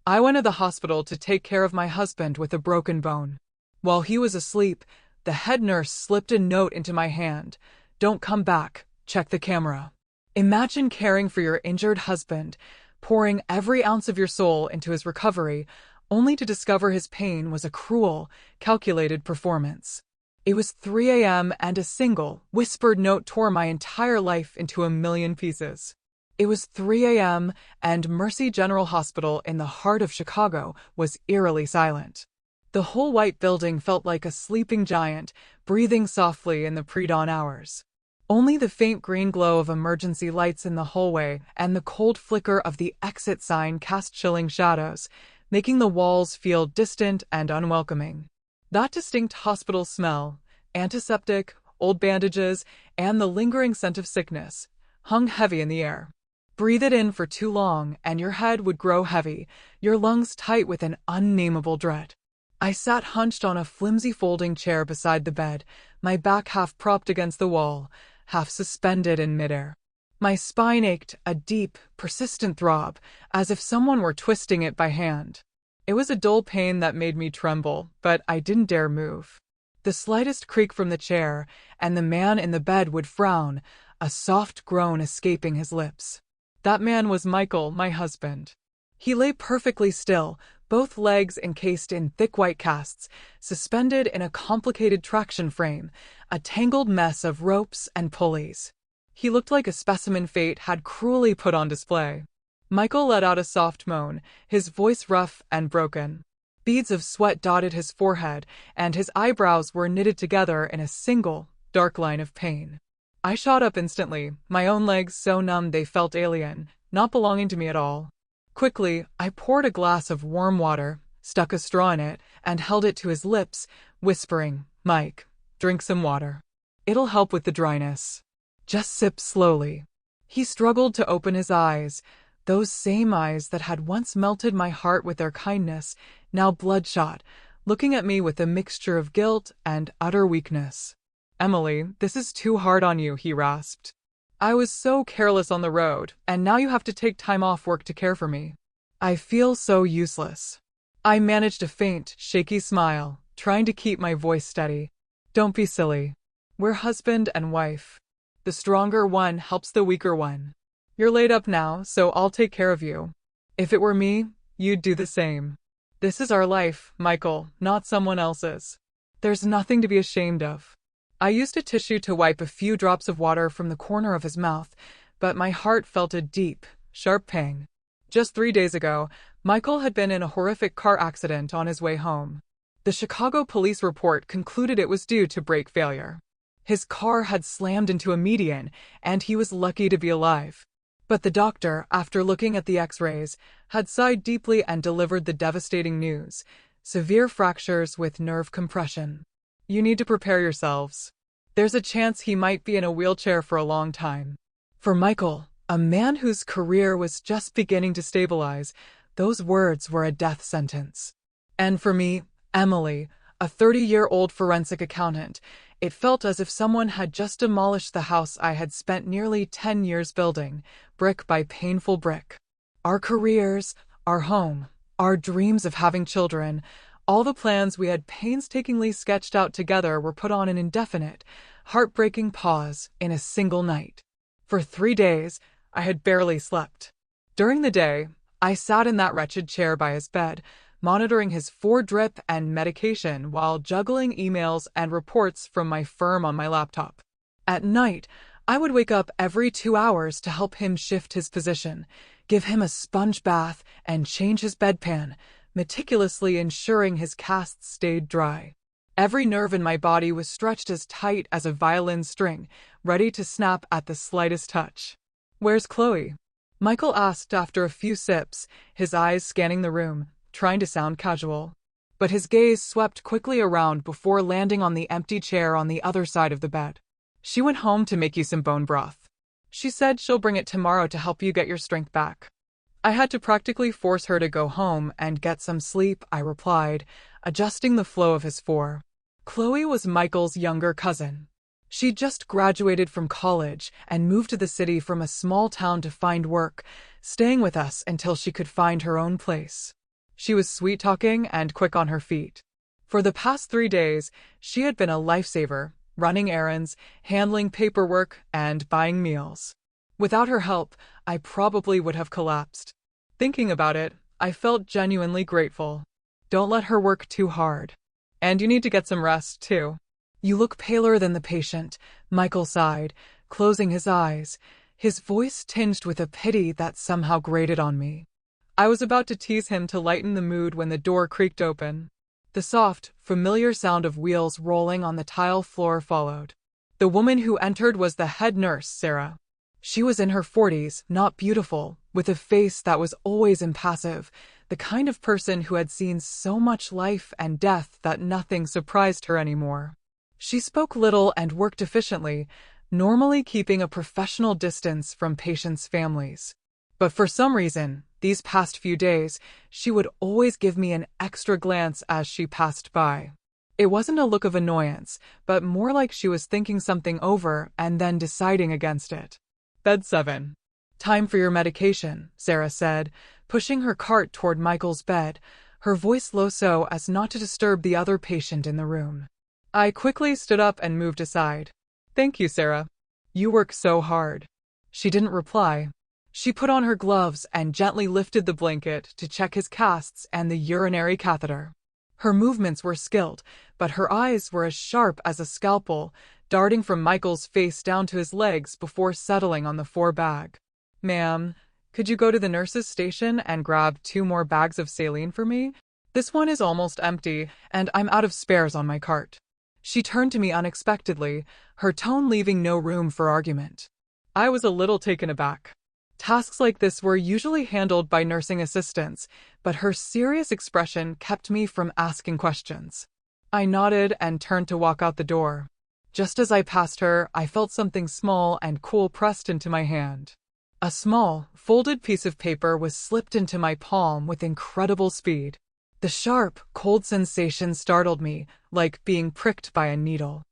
I went to the hospital to take care of my husband with a broken bone. While he was asleep, the head nurse slipped a note into my hand. Don't come back, check the camera. Imagine caring for your injured husband, pouring every ounce of your soul into his recovery, only to discover his pain was a cruel, calculated performance. It was 3 a.m. and a single, whispered note tore my entire life into a million pieces. It was 3 a.m., and Mercy General Hospital in the heart of Chicago was eerily silent. The whole white building felt like a sleeping giant, breathing softly in the pre-dawn hours. Only the faint green glow of emergency lights in the hallway and the cold flicker of the exit sign cast chilling shadows, making the walls feel distant and unwelcoming. That distinct hospital smell, antiseptic, old bandages, and the lingering scent of sickness, hung heavy in the air. Breathe it in for too long, and your head would grow heavy, your lungs tight with an unnameable dread. I sat hunched on a flimsy folding chair beside the bed, my back half propped against the wall, half suspended in midair. My spine ached, a deep, persistent throb, as if someone were twisting it by hand. It was a dull pain that made me tremble, but I didn't dare move. The slightest creak from the chair, and the man in the bed would frown, a soft groan escaping his lips. That man was Michael, my husband. He lay perfectly still, both legs encased in thick white casts, suspended in a complicated traction frame, a tangled mess of ropes and pulleys. He looked like a specimen fate had cruelly put on display. Michael let out a soft moan, his voice rough and broken. Beads of sweat dotted his forehead, and his eyebrows were knitted together in a single, dark line of pain. I shot up instantly, my own legs so numb they felt alien, not belonging to me at all. Quickly, I poured a glass of warm water, stuck a straw in it, and held it to his lips, whispering, "Mike, drink some water. It'll help with the dryness. Just sip slowly." He struggled to open his eyes, those same eyes that had once melted my heart with their kindness, now bloodshot, looking at me with a mixture of guilt and utter weakness. "Emily, this is too hard on you," he rasped. "I was so careless on the road, and now you have to take time off work to care for me. I feel so useless." I managed a faint, shaky smile, trying to keep my voice steady. "Don't be silly. We're husband and wife. The stronger one helps the weaker one. You're laid up now, so I'll take care of you. If it were me, you'd do the same. This is our life, Michael, not someone else's. There's nothing to be ashamed of." I used a tissue to wipe a few drops of water from the corner of his mouth, but my heart felt a deep, sharp pang. Just 3 days ago, Michael had been in a horrific car accident on his way home. The Chicago police report concluded it was due to brake failure. His car had slammed into a median, and he was lucky to be alive. But the doctor, after looking at the x-rays, had sighed deeply and delivered the devastating news: severe fractures with nerve compression. "You need to prepare yourselves. There's a chance he might be in a wheelchair for a long time." For Michael, a man whose career was just beginning to stabilize, those words were a death sentence. And for me, Emily, a 30-year-old forensic accountant, it felt as if someone had just demolished the house I had spent nearly 10 years building, brick by painful brick. Our careers, our home, our dreams of having children, all the plans we had painstakingly sketched out together were put on an indefinite, heartbreaking pause in a single night. For 3 days, I had barely slept. During the day, I sat in that wretched chair by his bed, monitoring his 4-drip and medication while juggling emails and reports from my firm on my laptop. At night, I would wake up every 2 hours to help him shift his position, give him a sponge bath, and change his bedpan, meticulously ensuring his casts stayed dry. Every nerve in my body was stretched as tight as a violin string, ready to snap at the slightest touch. "Where's Chloe?" Michael asked after a few sips, his eyes scanning the room, trying to sound casual. But his gaze swept quickly around before landing on the empty chair on the other side of the bed. "She went home to make you some bone broth. She said she'll bring it tomorrow to help you get your strength back." I had to practically force her to go home and get some sleep, I replied, adjusting the flow of his four. Chloe was Michael's younger cousin. She'd just graduated from college and moved to the city from a small town to find work, staying with us until she could find her own place. She was sweet-talking and quick on her feet. For the past 3 days, she had been a lifesaver, running errands, handling paperwork, and buying meals. Without her help, I probably would have collapsed. Thinking about it, I felt genuinely grateful. Don't let her work too hard. And you need to get some rest, too. You look paler than the patient, Michael sighed, closing his eyes, his voice tinged with a pity that somehow grated on me. I was about to tease him to lighten the mood when the door creaked open. The soft, familiar sound of wheels rolling on the tile floor followed. The woman who entered was the head nurse, Sarah. She was in her 40s, not beautiful, with a face that was always impassive, the kind of person who had seen so much life and death that nothing surprised her anymore. She spoke little and worked efficiently, normally keeping a professional distance from patients' families. But for some reason, these past few days, she would always give me an extra glance as she passed by. It wasn't a look of annoyance, but more like she was thinking something over and then deciding against it. Bed 7. Time for your medication, Sarah said, pushing her cart toward Michael's bed, her voice low so as not to disturb the other patient in the room. I quickly stood up and moved aside. Thank you, Sarah. You work so hard. She didn't reply. She put on her gloves and gently lifted the blanket to check his casts and the urinary catheter. Her movements were skilled, but her eyes were as sharp as a scalpel, darting from Michael's face down to his legs before settling on the 4-bag. Ma'am, could you go to the nurse's station and grab 2 more bags of saline for me? This one is almost empty, and I'm out of spares on my cart. She turned to me unexpectedly, her tone leaving no room for argument. I was a little taken aback. Tasks like this were usually handled by nursing assistants, but her serious expression kept me from asking questions. I nodded and turned to walk out the door. Just as I passed her, I felt something small and cool pressed into my hand. A small, folded piece of paper was slipped into my palm with incredible speed. The sharp, cold sensation startled me, like being pricked by a needle.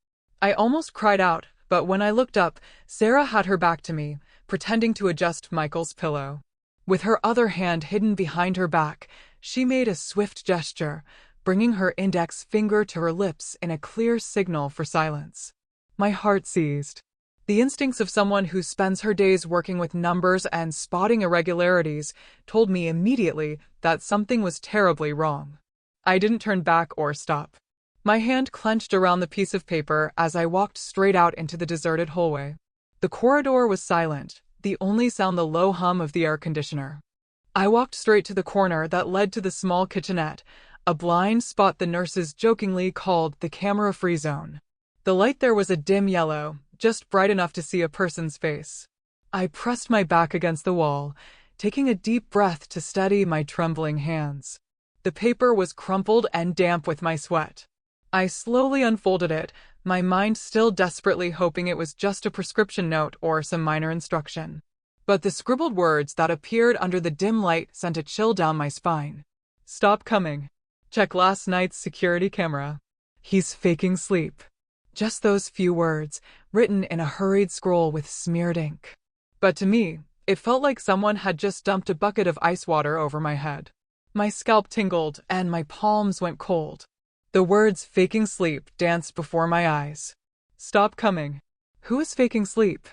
I almost cried out, but when I looked up, Sarah had her back to me, pretending to adjust Michael's pillow. With her other hand hidden behind her back, she made a swift gesture, bringing her index finger to her lips in a clear signal for silence. My heart seized. The instincts of someone who spends her days working with numbers and spotting irregularities told me immediately that something was terribly wrong. I didn't turn back or stop. My hand clenched around the piece of paper as I walked straight out into the deserted hallway. The corridor was silent, the only sound the low hum of the air conditioner. I walked straight to the corner that led to the small kitchenette, a blind spot the nurses jokingly called the camera-free zone. The light there was a dim yellow, just bright enough to see a person's face. I pressed my back against the wall, taking a deep breath to steady my trembling hands. The paper was crumpled and damp with my sweat. I slowly unfolded it, my mind still desperately hoping it was just a prescription note or some minor instruction. But the scribbled words that appeared under the dim light sent a chill down my spine. Stop coming. Check last night's security camera. He's faking sleep. Just those few words, written in a hurried scroll with smeared ink. But to me, it felt like someone had just dumped a bucket of ice water over my head. My scalp tingled and my palms went cold. The words faking sleep danced before my eyes. Stop coming. Who is faking sleep?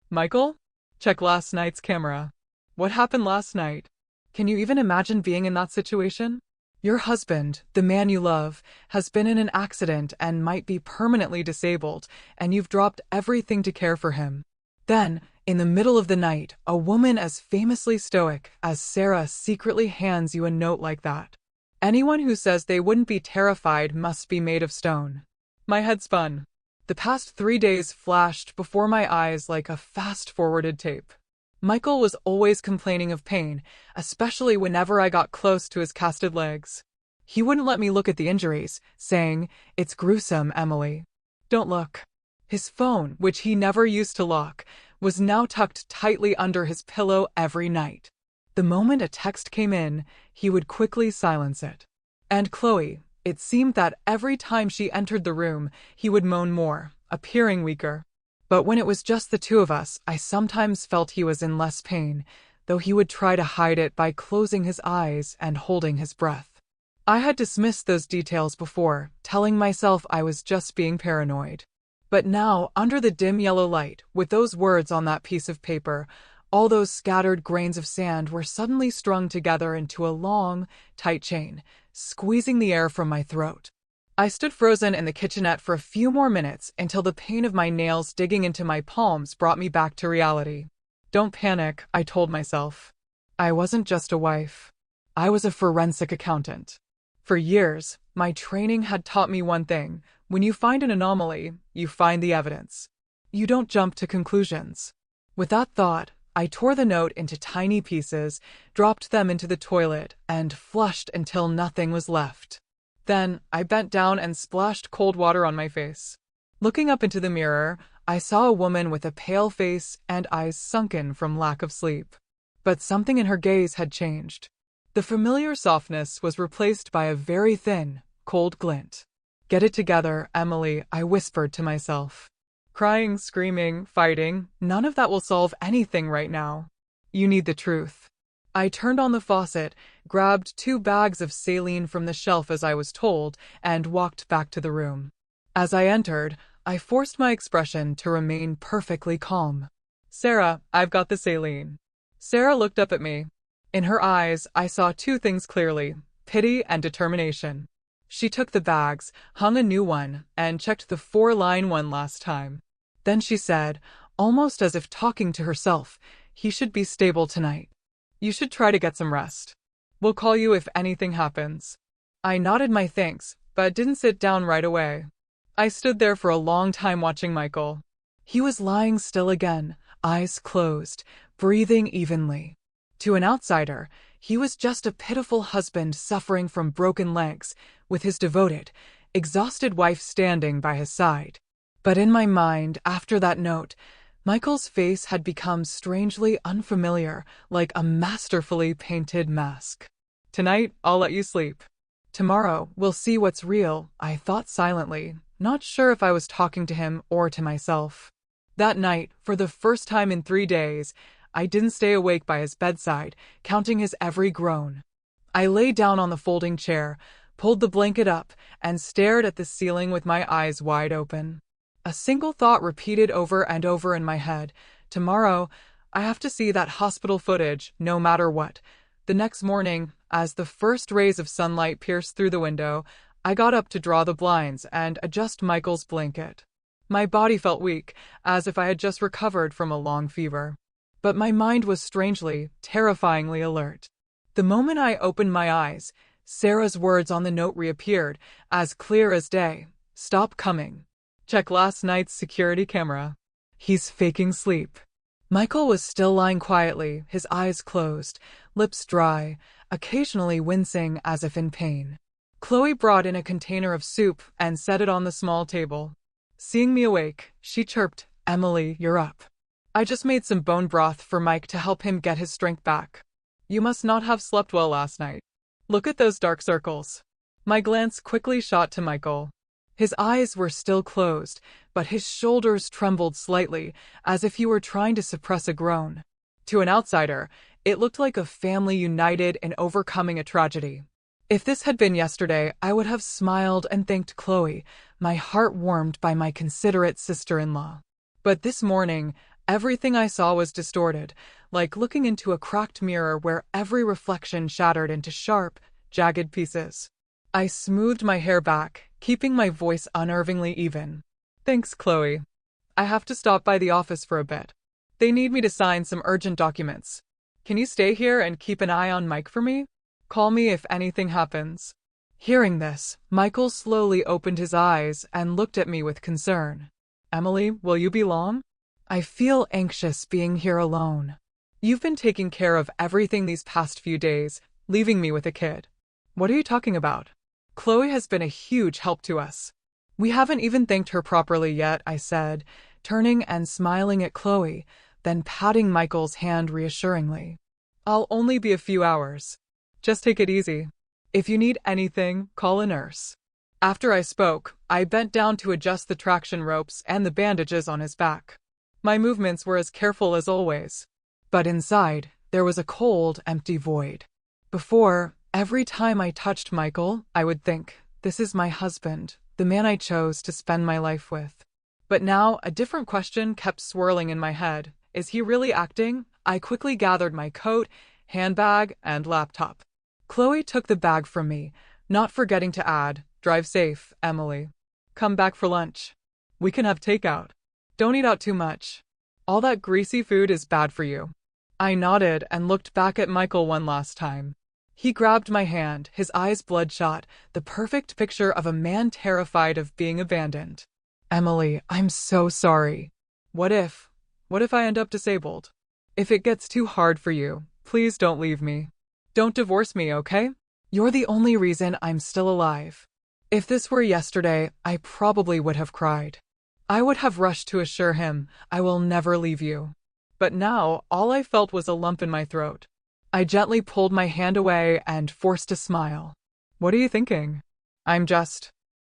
Michael? Check last night's camera. What happened last night? Can you even imagine being in that situation? Your husband, the man you love, has been in an accident and might be permanently disabled, and you've dropped everything to care for him. Then, in the middle of the night, a woman as famously stoic as Sarah secretly hands you a note like that. Anyone who says they wouldn't be terrified must be made of stone. My head spun. The past 3 days flashed before my eyes like a fast-forwarded tape. Michael was always complaining of pain, especially whenever I got close to his casted legs. He wouldn't let me look at the injuries, saying, "It's gruesome, Emily. Don't look." His phone, which he never used to lock, was now tucked tightly under his pillow every night. The moment a text came in, he would quickly silence it. And Chloe, it seemed that every time she entered the room, he would moan more, appearing weaker. But when it was just the two of us, I sometimes felt he was in less pain, though he would try to hide it by closing his eyes and holding his breath. I had dismissed those details before, telling myself I was just being paranoid. But now, under the dim yellow light, with those words on that piece of paper, all those scattered grains of sand were suddenly strung together into a long, tight chain, squeezing the air from my throat. I stood frozen in the kitchenette for a few more minutes until the pain of my nails digging into my palms brought me back to reality. Don't panic, I told myself. I wasn't just a wife. I was a forensic accountant. For years, my training had taught me one thing: when you find an anomaly, you find the evidence. You don't jump to conclusions. With that thought, I tore the note into tiny pieces, dropped them into the toilet, and flushed until nothing was left. Then, I bent down and splashed cold water on my face. Looking up into the mirror, I saw a woman with a pale face and eyes sunken from lack of sleep. But something in her gaze had changed. The familiar softness was replaced by a very thin, cold glint. Get it together, Emily, I whispered to myself. Crying, screaming, fighting, none of that will solve anything right now. You need the truth. I turned on the faucet, grabbed 2 bags of saline from the shelf as I was told, and walked back to the room. As I entered, I forced my expression to remain perfectly calm. Sarah, I've got the saline. Sarah looked up at me. In her eyes, I saw 2 things clearly: pity and determination. She took the bags, hung a new one, and checked the 4-line one last time. Then she said, almost as if talking to herself, he should be stable tonight. You should try to get some rest. We'll call you if anything happens. I nodded my thanks, but didn't sit down right away. I stood there for a long time watching Michael. He was lying still again, eyes closed, breathing evenly. To an outsider, he was just a pitiful husband suffering from broken legs, with his devoted, exhausted wife standing by his side. But in my mind, after that note, Michael's face had become strangely unfamiliar, like a masterfully painted mask. Tonight, I'll let you sleep. Tomorrow, we'll see what's real, I thought silently, not sure if I was talking to him or to myself. That night, for the first time in 3 days, I didn't stay awake by his bedside, counting his every groan. I lay down on the folding chair, pulled the blanket up, and stared at the ceiling with my eyes wide open. A single thought repeated over and over in my head. Tomorrow, I have to see that hospital footage, no matter what. The next morning, as the first rays of sunlight pierced through the window, I got up to draw the blinds and adjust Michael's blanket. My body felt weak, as if I had just recovered from a long fever. But my mind was strangely, terrifyingly alert. The moment I opened my eyes, Sarah's words on the note reappeared, as clear as day. Stop coming. Check last night's security camera. He's faking sleep. Michael was still lying quietly, his eyes closed, lips dry, occasionally wincing as if in pain. Chloe brought in a container of soup and set it on the small table. Seeing me awake, she chirped, Emily, you're up. I just made some bone broth for Mike to help him get his strength back. You must not have slept well last night. Look at those dark circles. My glance quickly shot to Michael. His eyes were still closed, but his shoulders trembled slightly, as if he were trying to suppress a groan. To an outsider, it looked like a family united in overcoming a tragedy. If this had been yesterday, I would have smiled and thanked Chloe, my heart warmed by my considerate sister-in-law. But this morning, everything I saw was distorted, like looking into a cracked mirror where every reflection shattered into sharp, jagged pieces. I smoothed my hair back, keeping my voice unnervingly even. Thanks, Chloe. I have to stop by the office for a bit. They need me to sign some urgent documents. Can you stay here and keep an eye on Mike for me? Call me if anything happens. Hearing this, Michael slowly opened his eyes and looked at me with concern. Emily, will you be long? I feel anxious being here alone. You've been taking care of everything these past few days, leaving me with a kid. What are you talking about? Chloe has been a huge help to us. We haven't even thanked her properly yet, I said, turning and smiling at Chloe, then patting Michael's hand reassuringly. I'll only be a few hours. Just take it easy. If you need anything, call a nurse. After I spoke, I bent down to adjust the traction ropes and the bandages on his back. My movements were as careful as always. But inside, there was a cold, empty void. Before, Every time I touched Michael, I would think, this is my husband, the man I chose to spend my life with. But now, a different question kept swirling in my head. Is he really acting? I quickly gathered my coat, handbag, and laptop. Chloe took the bag from me, not forgetting to add, drive safe, Emily. Come back for lunch. We can have takeout. Don't eat out too much. All that greasy food is bad for you. I nodded and looked back at Michael one last time. He grabbed my hand, his eyes bloodshot, the perfect picture of a man terrified of being abandoned. Emily, I'm so sorry. What if I end up disabled? If it gets too hard for you, please don't leave me. Don't divorce me, okay? You're the only reason I'm still alive. If this were yesterday, I probably would have cried. I would have rushed to assure him, I will never leave you. But now, all I felt was a lump in my throat. I gently pulled my hand away and forced a smile. What are you thinking? I'm just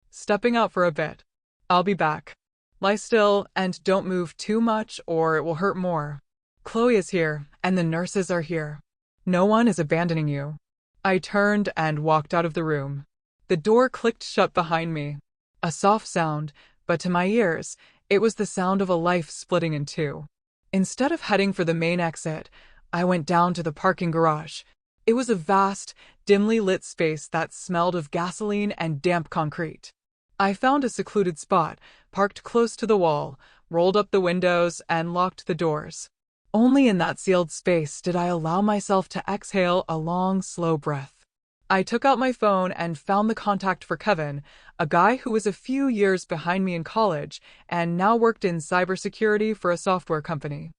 stepping out for a bit. I'll be back. Lie still and don't move too much or it will hurt more. Chloe is here, and the nurses are here. No one is abandoning you. I turned and walked out of the room. The door clicked shut behind me. A soft sound, but to my ears, it was the sound of a life splitting in two. Instead of heading for the main exit, I went down to the parking garage. It was a vast, dimly lit space that smelled of gasoline and damp concrete. I found a secluded spot, parked close to the wall, rolled up the windows, and locked the doors. Only in that sealed space did I allow myself to exhale a long, slow breath. I took out my phone and found the contact for Kevin, a guy who was a few years behind me in college and now worked in cybersecurity for a software company.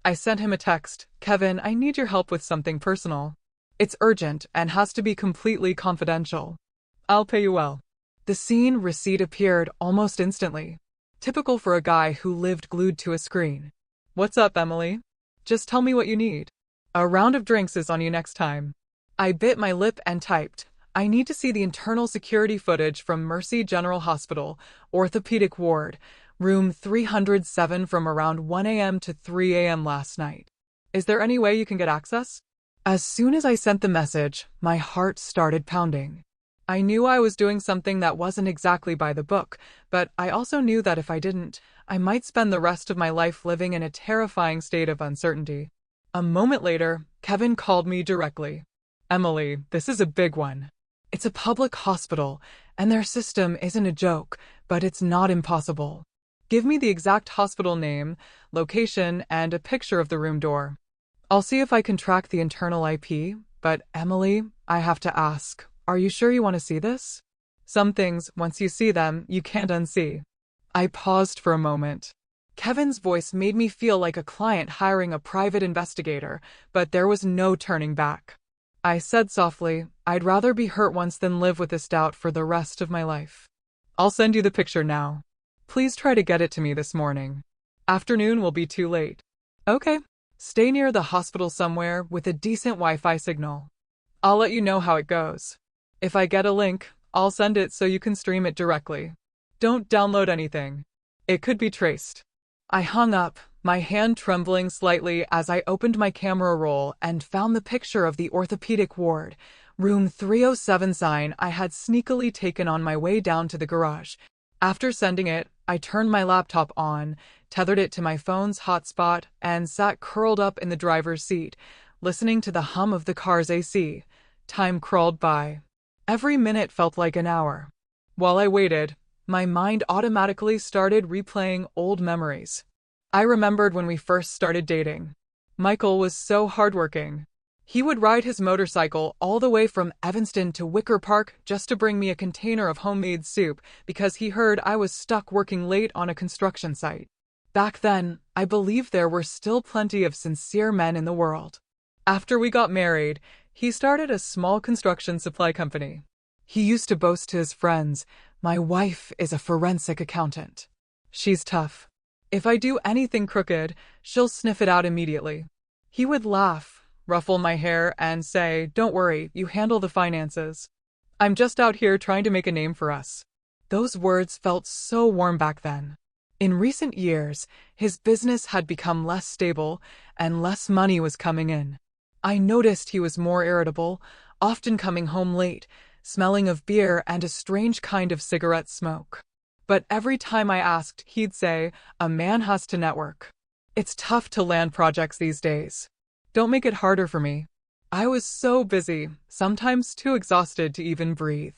I sent him a text, Kevin, I need your help with something personal. It's urgent and has to be completely confidential. I'll pay you well. The scene receipt appeared almost instantly. Typical for a guy who lived glued to a screen. What's up, Emily? Just tell me what you need. A round of drinks is on you next time. I bit my lip and typed, I need to see the internal security footage from Mercy General Hospital, Orthopedic Ward, room 307 from around 1 a.m. to 3 a.m. last night. Is there any way you can get access? As soon as I sent the message, my heart started pounding. I knew I was doing something that wasn't exactly by the book, but I also knew that if I didn't, I might spend the rest of my life living in a terrifying state of uncertainty. A moment later, Kevin called me directly. Emily, this is a big one. It's a public hospital, and their system isn't a joke, but it's not impossible. Give me the exact hospital name, location, and a picture of the room door. I'll see if I can track the internal IP, but Emily, I have to ask, are you sure you want to see this? Some things, once you see them, you can't unsee. I paused for a moment. Kevin's voice made me feel like a client hiring a private investigator, but there was no turning back. I said softly, I'd rather be hurt once than live with this doubt for the rest of my life. I'll send you the picture now. Please try to get it to me this morning. Afternoon will be too late. Okay. Stay near the hospital somewhere with a decent Wi-Fi signal. I'll let you know how it goes. If I get a link, I'll send it so you can stream it directly. Don't download anything. It could be traced. I hung up, my hand trembling slightly as I opened my camera roll and found the picture of the orthopedic ward, room 307 sign I had sneakily taken on my way down to the garage. After sending it, I turned my laptop on, tethered it to my phone's hotspot, and sat curled up in the driver's seat, listening to the hum of the car's AC. Time crawled by. Every minute felt like an hour. While I waited, my mind automatically started replaying old memories. I remembered when we first started dating. Michael was so hardworking. He would ride his motorcycle all the way from Evanston to Wicker Park just to bring me a container of homemade soup because he heard I was stuck working late on a construction site. Back then, I believed there were still plenty of sincere men in the world. After we got married, he started a small construction supply company. He used to boast to his friends, my wife is a forensic accountant. She's tough. If I do anything crooked, she'll sniff it out immediately. He would laugh, ruffle my hair, and say, don't worry, you handle the finances. I'm just out here trying to make a name for us. Those words felt so warm back then. In recent years, his business had become less stable and less money was coming in. I noticed he was more irritable, often coming home late, smelling of beer and a strange kind of cigarette smoke. But every time I asked, he'd say, "A man has to network. It's tough to land projects these days. Don't make it harder for me." I was so busy, sometimes too exhausted to even breathe.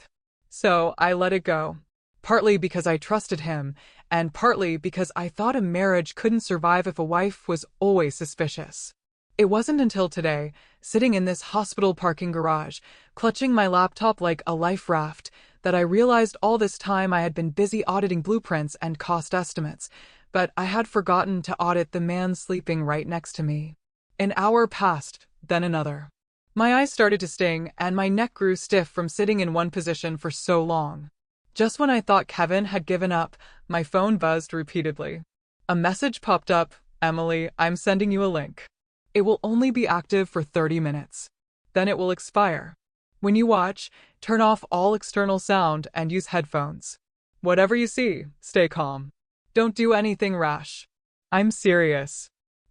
So I let it go. Partly because I trusted him, and partly because I thought a marriage couldn't survive if a wife was always suspicious. It wasn't until today, sitting in this hospital parking garage, clutching my laptop like a life raft, that I realized all this time I had been busy auditing blueprints and cost estimates, but I had forgotten to audit the man sleeping right next to me. An hour passed, then another. My eyes started to sting, and my neck grew stiff from sitting in one position for so long. Just when I thought Kevin had given up, my phone buzzed repeatedly. A message popped up, "Emily, I'm sending you a link. It will only be active for 30 minutes. Then it will expire. When you watch, turn off all external sound and use headphones. Whatever you see, stay calm. Don't do anything rash. I'm serious."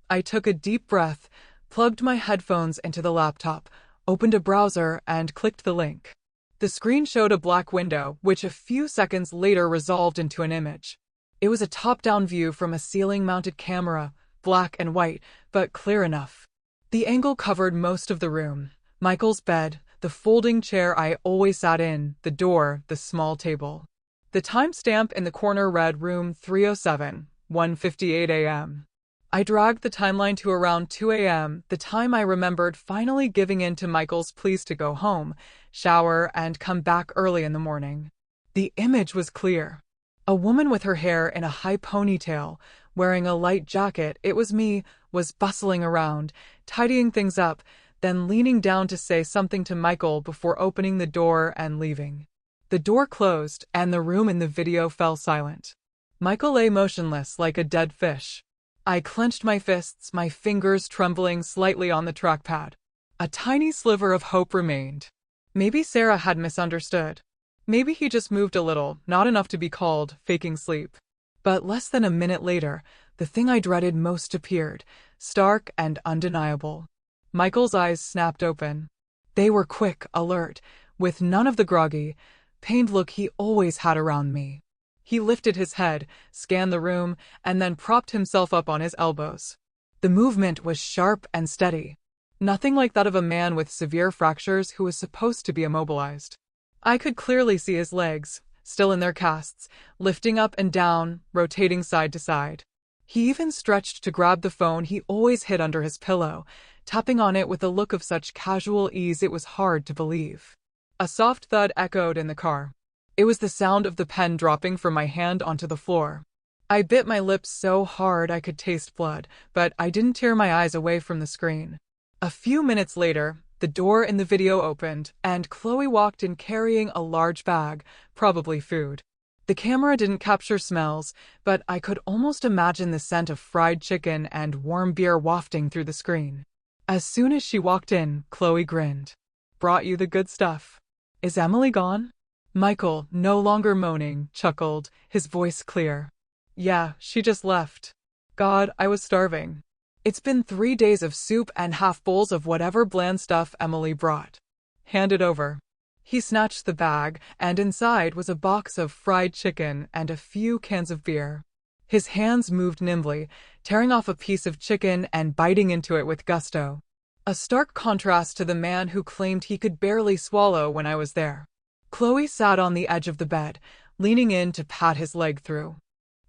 I took a deep breath, plugged my headphones into the laptop, opened a browser, and clicked the link. The screen showed a black window, which a few seconds later resolved into an image. It was a top-down view from a ceiling-mounted camera, black and white, but clear enough. The angle covered most of the room: Michael's bed, the folding chair I always sat in, the door, the small table. The timestamp in the corner read room 307, 1:58 a.m. I dragged the timeline to around 2 a.m., the time I remembered finally giving in to Michael's pleas to go home, shower, and come back early in the morning. The image was clear. A woman with her hair in a high ponytail, wearing a light jacket, it was me, was bustling around, tidying things up, then leaning down to say something to Michael before opening the door and leaving. The door closed, and the room in the video fell silent. Michael lay motionless like a dead fish. I clenched my fists, my fingers trembling slightly on the trackpad. A tiny sliver of hope remained. Maybe Sarah had misunderstood. Maybe he just moved a little, not enough to be called faking sleep. But less than a minute later, the thing I dreaded most appeared, stark and undeniable. Michael's eyes snapped open. They were quick, alert, with none of the groggy, pained look he always had around me. He lifted his head, scanned the room, and then propped himself up on his elbows. The movement was sharp and steady. Nothing like that of a man with severe fractures who was supposed to be immobilized. I could clearly see his legs, still in their casts, lifting up and down, rotating side to side. He even stretched to grab the phone he always hid under his pillow, tapping on it with a look of such casual ease it was hard to believe. A soft thud echoed in the car. It was the sound of the pen dropping from my hand onto the floor. I bit my lips so hard I could taste blood, but I didn't tear my eyes away from the screen. A few minutes later, the door in the video opened, and Chloe walked in carrying a large bag, probably food. The camera didn't capture smells, but I could almost imagine the scent of fried chicken and warm beer wafting through the screen. As soon as she walked in, Chloe grinned. "Brought you the good stuff. Is Emily gone?" Michael, no longer moaning, chuckled, his voice clear. "Yeah, she just left. God, I was starving. It's been 3 days of soup and half bowls of whatever bland stuff Emily brought. Hand it over." He snatched the bag, and inside was a box of fried chicken and a few cans of beer. His hands moved nimbly, tearing off a piece of chicken and biting into it with gusto. A stark contrast to the man who claimed he could barely swallow when I was there. Chloe sat on the edge of the bed, leaning in to pat his leg through.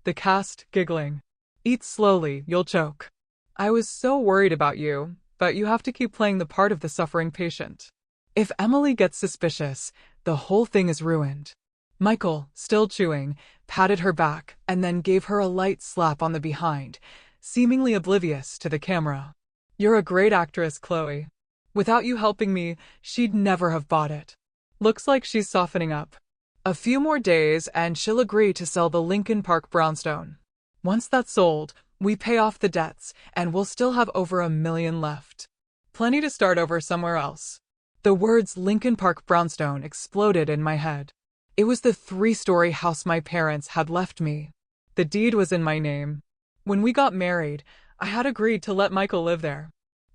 The cast, giggling. "Eat slowly, you'll choke. I was so worried about you, but you have to keep playing the part of the suffering patient. If Emily gets suspicious, the whole thing is ruined." Michael, still chewing, patted her back and then gave her a light slap on the behind, seemingly oblivious to the camera. "You're a great actress, Chloe. Without you helping me, she'd never have bought it. Looks like she's softening up. A few more days and she'll agree to sell the Lincoln Park brownstone. Once that's sold, we pay off the debts and we'll still have over $1 million left. Plenty to start over somewhere else." The words Lincoln Park brownstone exploded in my head. It was the 3-story house my parents had left me. The deed was in my name. When we got married, I had agreed to let Michael live there.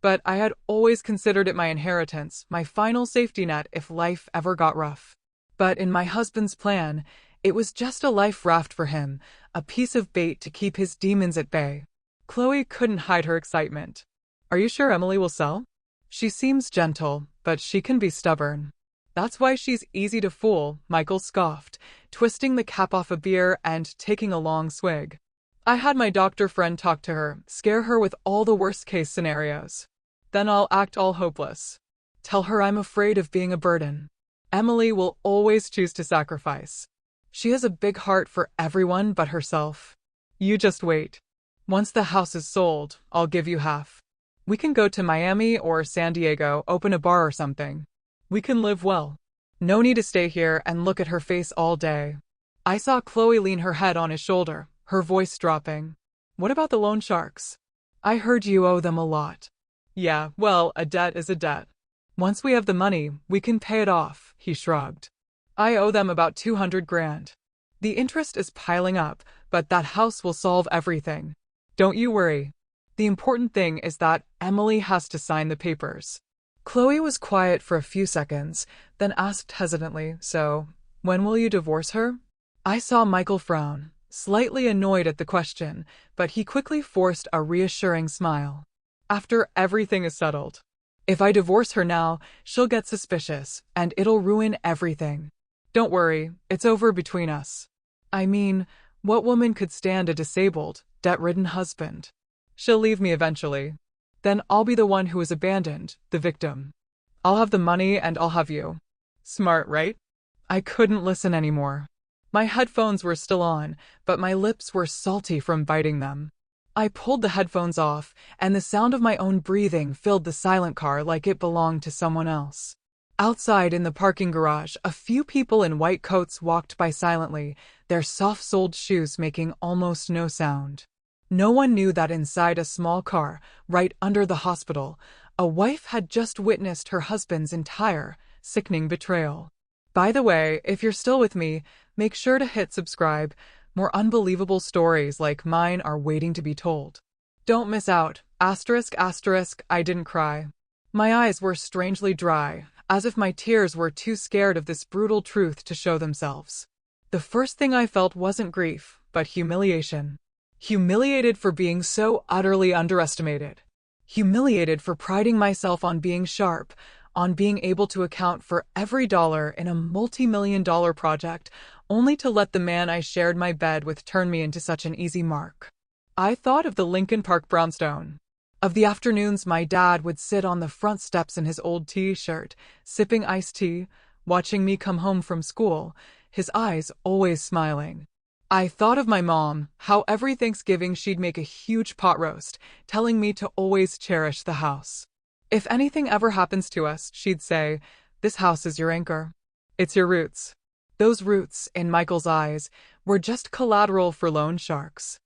But I had always considered it my inheritance, my final safety net if life ever got rough. But in my husband's plan, it was just a life raft for him, a piece of bait to keep his demons at bay. Chloe couldn't hide her excitement. Are you sure Emily will sell? She seems gentle, but she can be stubborn. That's why she's easy to fool, Michael scoffed, twisting the cap off a beer and taking a long swig. I had my doctor friend talk to her, scare her with all the worst-case scenarios. Then I'll act all hopeless. Tell her I'm afraid of being a burden. Emily will always choose to sacrifice. She has a big heart for everyone but herself. You just wait. Once the house is sold, I'll give you half. We can go to Miami or San Diego, open a bar or something. We can live well. No need to stay here and look at her face all day. I saw Chloe lean her head on his shoulder, her voice dropping. What about the loan sharks? I heard you owe them a lot. Yeah, well, a debt is a debt. Once we have the money, we can pay it off, he shrugged. I owe them about 200 grand. The interest is piling up, but that house will solve everything. Don't you worry. The important thing is that Emily has to sign the papers. Chloe was quiet for a few seconds, then asked hesitantly, so, when will you divorce her? I saw Michael frown, slightly annoyed at the question, but he quickly forced a reassuring smile. After everything is settled. If I divorce her now, she'll get suspicious, and it'll ruin everything. Don't worry, it's over between us. I mean, what woman could stand a disabled, debt-ridden husband? She'll leave me eventually. Then I'll be the one who is abandoned, the victim. I'll have the money and I'll have you. Smart, right? I couldn't listen anymore. My headphones were still on, but my lips were salty from biting them. I pulled the headphones off, and the sound of my own breathing filled the silent car like it belonged to someone else. Outside in the parking garage, a few people in white coats walked by silently, their soft-soled shoes making almost no sound. No one knew that inside a small car, right under the hospital, a wife had just witnessed her husband's entire, sickening betrayal. By the way, if you're still with me, make sure to hit subscribe. More unbelievable stories like mine are waiting to be told. Don't miss out. Asterisk, asterisk, I didn't cry. My eyes were strangely dry, as if my tears were too scared of this brutal truth to show themselves. The first thing I felt wasn't grief, but humiliation. Humiliated for being so utterly underestimated. Humiliated for priding myself on being sharp, on being able to account for every dollar in a multi-million-dollar project, only to let the man I shared my bed with turn me into such an easy mark. I thought of the Lincoln Park brownstone. Of the afternoons my dad would sit on the front steps in his old t-shirt, sipping iced tea, watching me come home from school, his eyes always smiling. I thought of my mom, how every Thanksgiving she'd make a huge pot roast, telling me to always cherish the house. If anything ever happens to us, she'd say, this house is your anchor. It's your roots. Those roots, in Michael's eyes, were just collateral for loan sharks.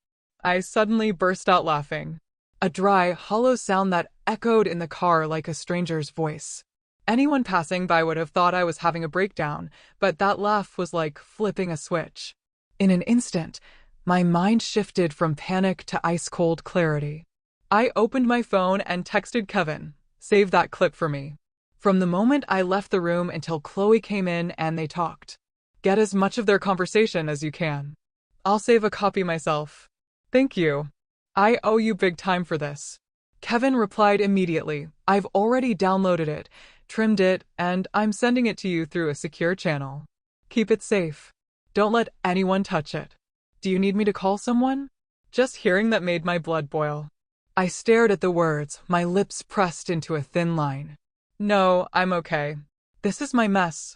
I suddenly burst out laughing. A dry, hollow sound that echoed in the car like a stranger's voice. Anyone passing by would have thought I was having a breakdown, but that laugh was like flipping a switch. In an instant, my mind shifted from panic to ice-cold clarity. I opened my phone and texted Kevin, save that clip for me. From the moment I left the room until Chloe came in and they talked. Get as much of their conversation as you can. I'll save a copy myself. Thank you. I owe you big time for this. Kevin replied immediately, I've already downloaded it, trimmed it, and I'm sending it to you through a secure channel. Keep it safe. Don't let anyone touch it. Do you need me to call someone? Just hearing that made my blood boil. I stared at the words, my lips pressed into a thin line. No, I'm okay. This is my mess.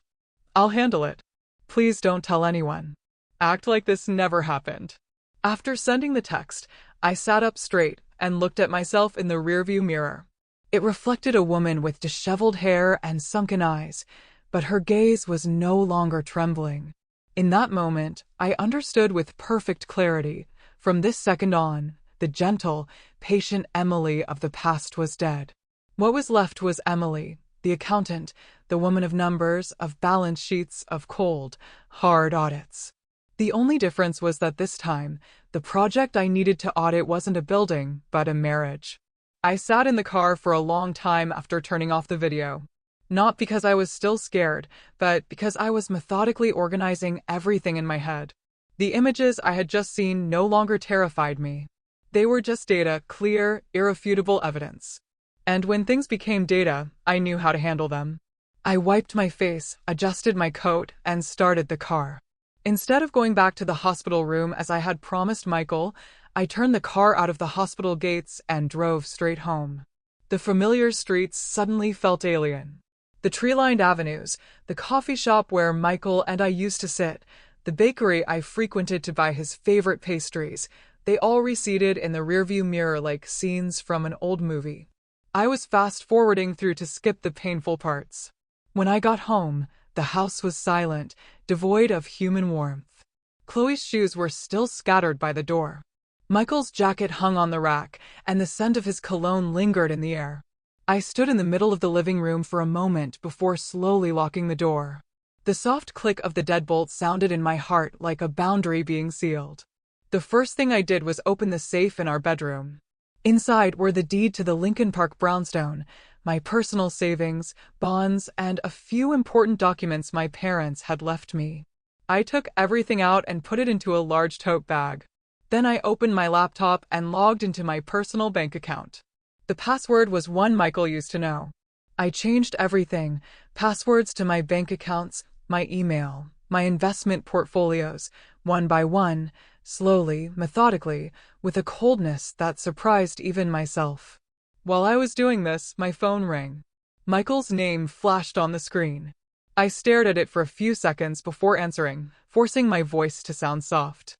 I'll handle it. Please don't tell anyone. Act like this never happened. After sending the text, I sat up straight and looked at myself in the rearview mirror. It reflected a woman with disheveled hair and sunken eyes, but her gaze was no longer trembling. In that moment, I understood with perfect clarity. From this second on, the gentle, patient Emily of the past was dead. What was left was Emily, the accountant, the woman of numbers, of balance sheets, of cold, hard audits. The only difference was that this time, the project I needed to audit wasn't a building, but a marriage. I sat in the car for a long time after turning off the video. Not because I was still scared, but because I was methodically organizing everything in my head. The images I had just seen no longer terrified me. They were just data, clear, irrefutable evidence. And when things became data, I knew how to handle them. I wiped my face, adjusted my coat, and started the car. Instead of going back to the hospital room as I had promised Michael, I turned the car out of the hospital gates and drove straight home. The familiar streets suddenly felt alien. The tree-lined avenues, the coffee shop where Michael and I used to sit, the bakery I frequented to buy his favorite pastries, they all receded in the rearview mirror like scenes from an old movie. I was fast-forwarding through to skip the painful parts. When I got home, the house was silent, devoid of human warmth. Chloe's shoes were still scattered by the door. Michael's jacket hung on the rack, and the scent of his cologne lingered in the air. I stood in the middle of the living room for a moment before slowly locking the door. The soft click of the deadbolt sounded in my heart like a boundary being sealed. The first thing I did was open the safe in our bedroom. Inside were the deed to the Lincoln Park brownstone, my personal savings, bonds, and a few important documents my parents had left me. I took everything out and put it into a large tote bag. Then I opened my laptop and logged into my personal bank account. The password was one Michael used to know. I changed everything, passwords to my bank accounts, my email, my investment portfolios, one by one, slowly, methodically, with a coldness that surprised even myself. While I was doing this, my phone rang. Michael's name flashed on the screen. I stared at it for a few seconds before answering, forcing my voice to sound soft.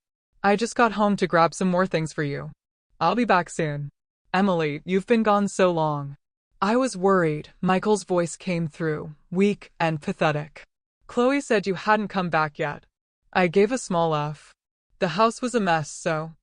I just got home to grab some more things for you. I'll be back soon. Emily, you've been gone so long. I was worried. Michael's voice came through, weak and pathetic. Chloe said you hadn't come back yet. I gave a small laugh. The house was a mess, so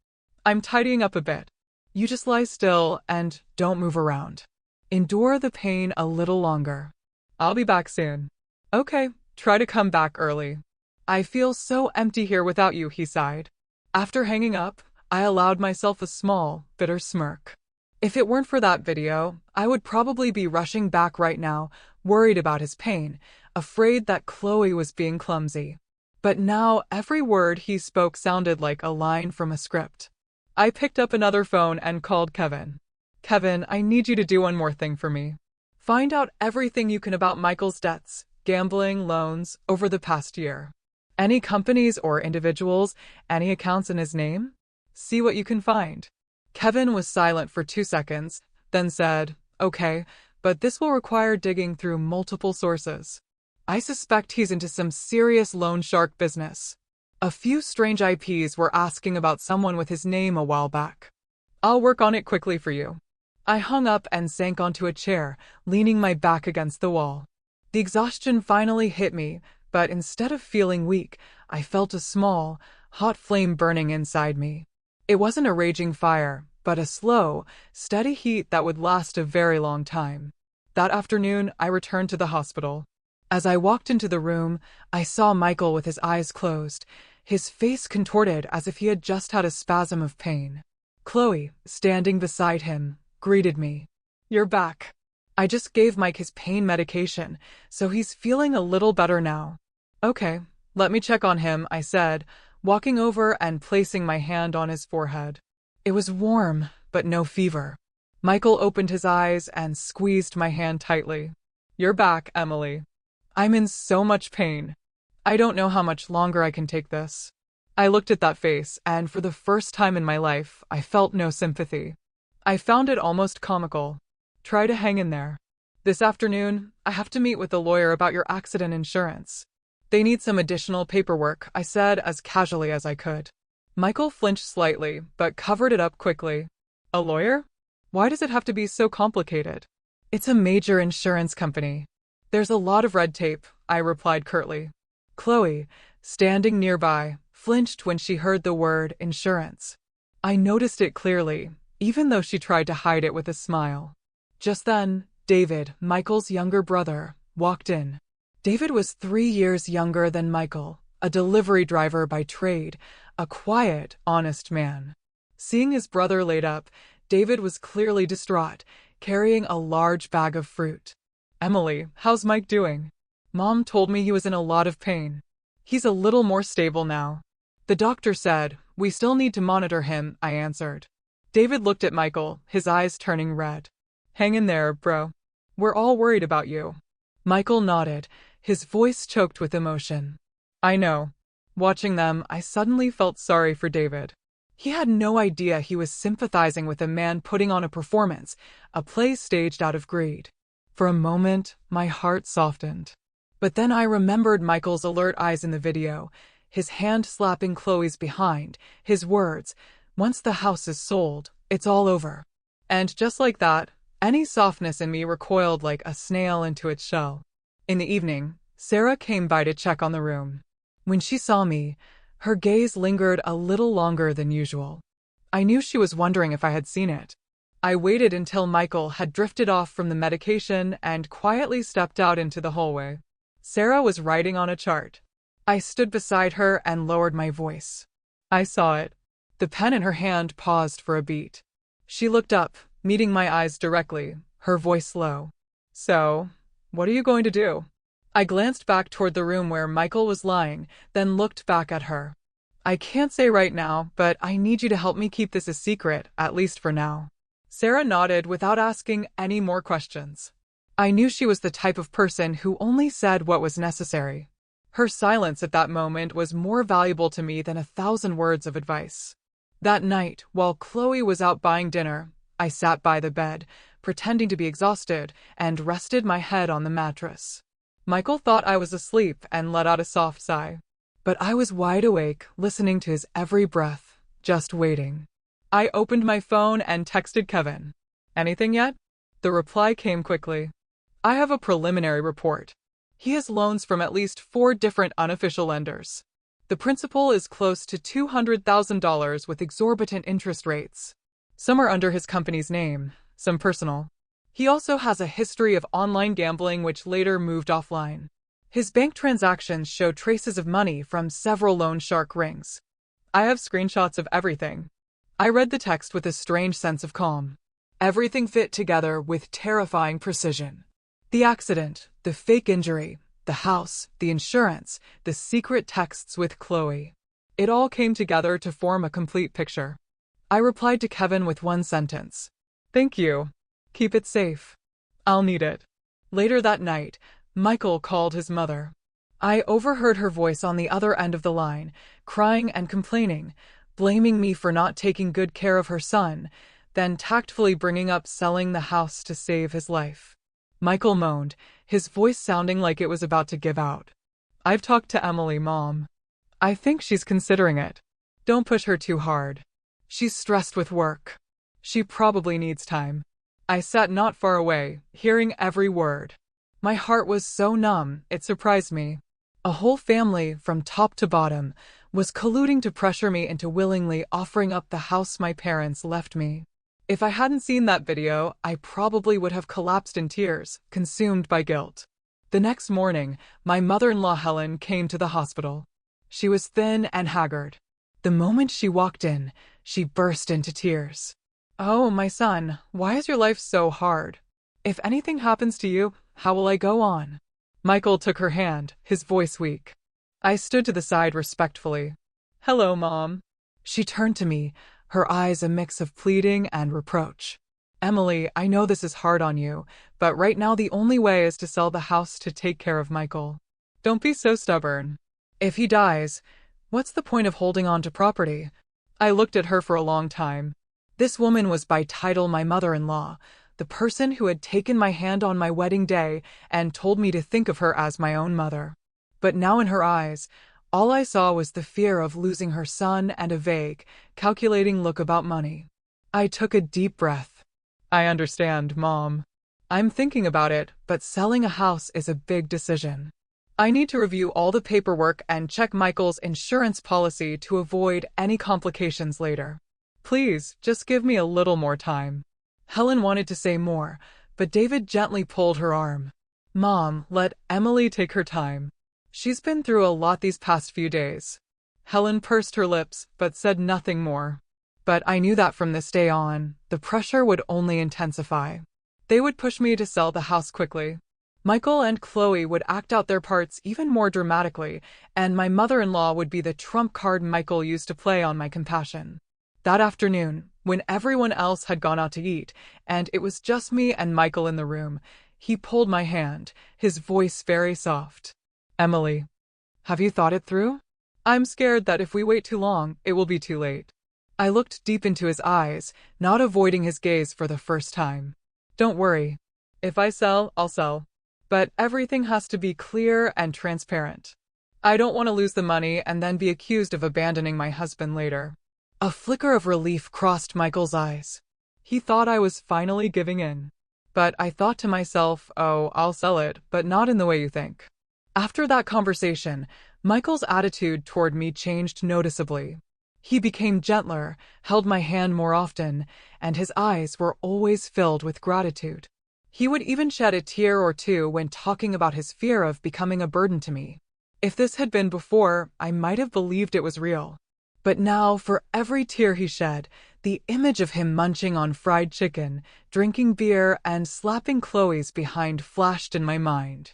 I'm tidying up a bit. You just lie still and don't move around. Endure the pain a little longer. I'll be back soon. Okay, try to come back early. I feel so empty here without you, he sighed. After hanging up, I allowed myself a small, bitter smirk. If it weren't for that video, I would probably be rushing back right now, worried about his pain, afraid that Chloe was being clumsy. But now every word he spoke sounded like a line from a script. I picked up another phone and called Kevin. Kevin, I need you to do one more thing for me. Find out everything you can about Michael's debts, gambling, loans, over the past year. Any companies or individuals, any accounts in his name? See what you can find. Kevin was silent for 2 seconds, then said, okay, but this will require digging through multiple sources. I suspect he's into some serious loan shark business. A few strange IPs were asking about someone with his name a while back. I'll work on it quickly for you. I hung up and sank onto a chair, leaning my back against the wall. The exhaustion finally hit me, but instead of feeling weak, I felt a small, hot flame burning inside me. It wasn't a raging fire, but a slow, steady heat that would last a very long time. That afternoon, I returned to the hospital. As I walked into the room, I saw Michael with his eyes closed, his face contorted as if he had just had a spasm of pain. Chloe, standing beside him, greeted me. You're back. I just gave Mike his pain medication, so he's feeling a little better now. Okay, let me check on him, I said, walking over and placing my hand on his forehead. It was warm, but no fever. Michael opened his eyes and squeezed my hand tightly. You're back, Emily. I'm in so much pain. I don't know how much longer I can take this. I looked at that face, and for the first time in my life, I felt no sympathy. I found it almost comical. Try to hang in there. This afternoon, I have to meet with a lawyer about your accident insurance. They need some additional paperwork, I said as casually as I could. Michael flinched slightly, but covered it up quickly. A lawyer? Why does it have to be so complicated? It's a major insurance company. There's a lot of red tape, I replied curtly. Chloe, standing nearby, flinched when she heard the word insurance. I noticed it clearly, even though she tried to hide it with a smile. Just then, David, Michael's younger brother, walked in. David was 3 years younger than Michael, a delivery driver by trade, a quiet, honest man. Seeing his brother laid up, David was clearly distraught, carrying a large bag of fruit. "Emily, how's Mike doing? Mom told me he was in a lot of pain." "He's a little more stable now. The doctor said, we still need to monitor him," I answered. David looked at Michael, his eyes turning red. "Hang in there, bro. We're all worried about you." Michael nodded, his voice choked with emotion. "I know." Watching them, I suddenly felt sorry for David. He had no idea he was sympathizing with a man putting on a performance, a play staged out of greed. For a moment, my heart softened. But then I remembered Michael's alert eyes in the video, his hand slapping Chloe's behind, his words, "Once the house is sold, it's all over." And just like that, any softness in me recoiled like a snail into its shell. In the evening, Sarah came by to check on the room. When she saw me, her gaze lingered a little longer than usual. I knew she was wondering if I had seen it. I waited until Michael had drifted off from the medication and quietly stepped out into the hallway. Sarah was writing on a chart. I stood beside her and lowered my voice. I saw it. The pen in her hand paused for a beat. She looked up, meeting my eyes directly, her voice low. "So, what are you going to do?" I glanced back toward the room where Michael was lying, then looked back at her. "I can't say right now, but I need you to help me keep this a secret, at least for now." Sarah nodded without asking any more questions. I knew she was the type of person who only said what was necessary. Her silence at that moment was more valuable to me than 1,000 words of advice. That night, while Chloe was out buying dinner, I sat by the bed, pretending to be exhausted, and rested my head on the mattress. Michael thought I was asleep and let out a soft sigh. But I was wide awake, listening to his every breath, just waiting. I opened my phone and texted Kevin. "Anything yet?" The reply came quickly. "I have a preliminary report. He has loans from at least 4 different unofficial lenders. The principal is close to $200,000 with exorbitant interest rates. Some are under his company's name, some personal. He also has a history of online gambling which later moved offline. His bank transactions show traces of money from several loan shark rings. I have screenshots of everything." I read the text with a strange sense of calm. Everything fit together with terrifying precision. The accident, the fake injury, the house, the insurance, the secret texts with Chloe. It all came together to form a complete picture. I replied to Kevin with one sentence. "Thank you. Keep it safe. I'll need it." Later that night, Michael called his mother. I overheard her voice on the other end of the line, crying and complaining, blaming me for not taking good care of her son, then tactfully bringing up selling the house to save his life. Michael moaned, his voice sounding like it was about to give out. "I've talked to Emily, Mom. I think she's considering it. Don't push her too hard. She's stressed with work. She probably needs time." I sat not far away, hearing every word. My heart was so numb, it surprised me. A whole family, from top to bottom, was colluding to pressure me into willingly offering up the house my parents left me. If I hadn't seen that video, I probably would have collapsed in tears, consumed by guilt. The next morning, my mother-in-law Helen came to the hospital. She was thin and haggard. The moment she walked in, she burst into tears. "Oh, my son, why is your life so hard? If anything happens to you, how will I go on?" Michael took her hand, his voice weak. I stood to the side respectfully. "Hello, Mom." She turned to me, her eyes a mix of pleading and reproach. "Emily, I know this is hard on you, but right now the only way is to sell the house to take care of Michael. Don't be so stubborn. If he dies, what's the point of holding on to property?" I looked at her for a long time. This woman was by title my mother-in-law, the person who had taken my hand on my wedding day and told me to think of her as my own mother. But now in her eyes, all I saw was the fear of losing her son and a vague, calculating look about money. I took a deep breath. "I understand, Mom. I'm thinking about it, but selling a house is a big decision. I need to review all the paperwork and check Michael's insurance policy to avoid any complications later. Please, just give me a little more time." Helen wanted to say more, but David gently pulled her arm. "Mom, let Emily take her time. She's been through a lot these past few days." Helen pursed her lips, but said nothing more. But I knew that from this day on, the pressure would only intensify. They would push me to sell the house quickly. Michael and Chloe would act out their parts even more dramatically, and my mother-in-law would be the trump card Michael used to play on my compassion. That afternoon, when everyone else had gone out to eat, and it was just me and Michael in the room, he pulled my hand, his voice very soft. "Emily, have you thought it through? I'm scared that if we wait too long, it will be too late." I looked deep into his eyes, not avoiding his gaze for the first time. "Don't worry. If I sell, I'll sell. But everything has to be clear and transparent. I don't want to lose the money and then be accused of abandoning my husband later." A flicker of relief crossed Michael's eyes. He thought I was finally giving in. But I thought to myself, oh, I'll sell it, but not in the way you think. After that conversation, Michael's attitude toward me changed noticeably. He became gentler, held my hand more often, and his eyes were always filled with gratitude. He would even shed a tear or two when talking about his fear of becoming a burden to me. If this had been before, I might have believed it was real. But now, for every tear he shed, the image of him munching on fried chicken, drinking beer, and slapping Chloe's behind flashed in my mind.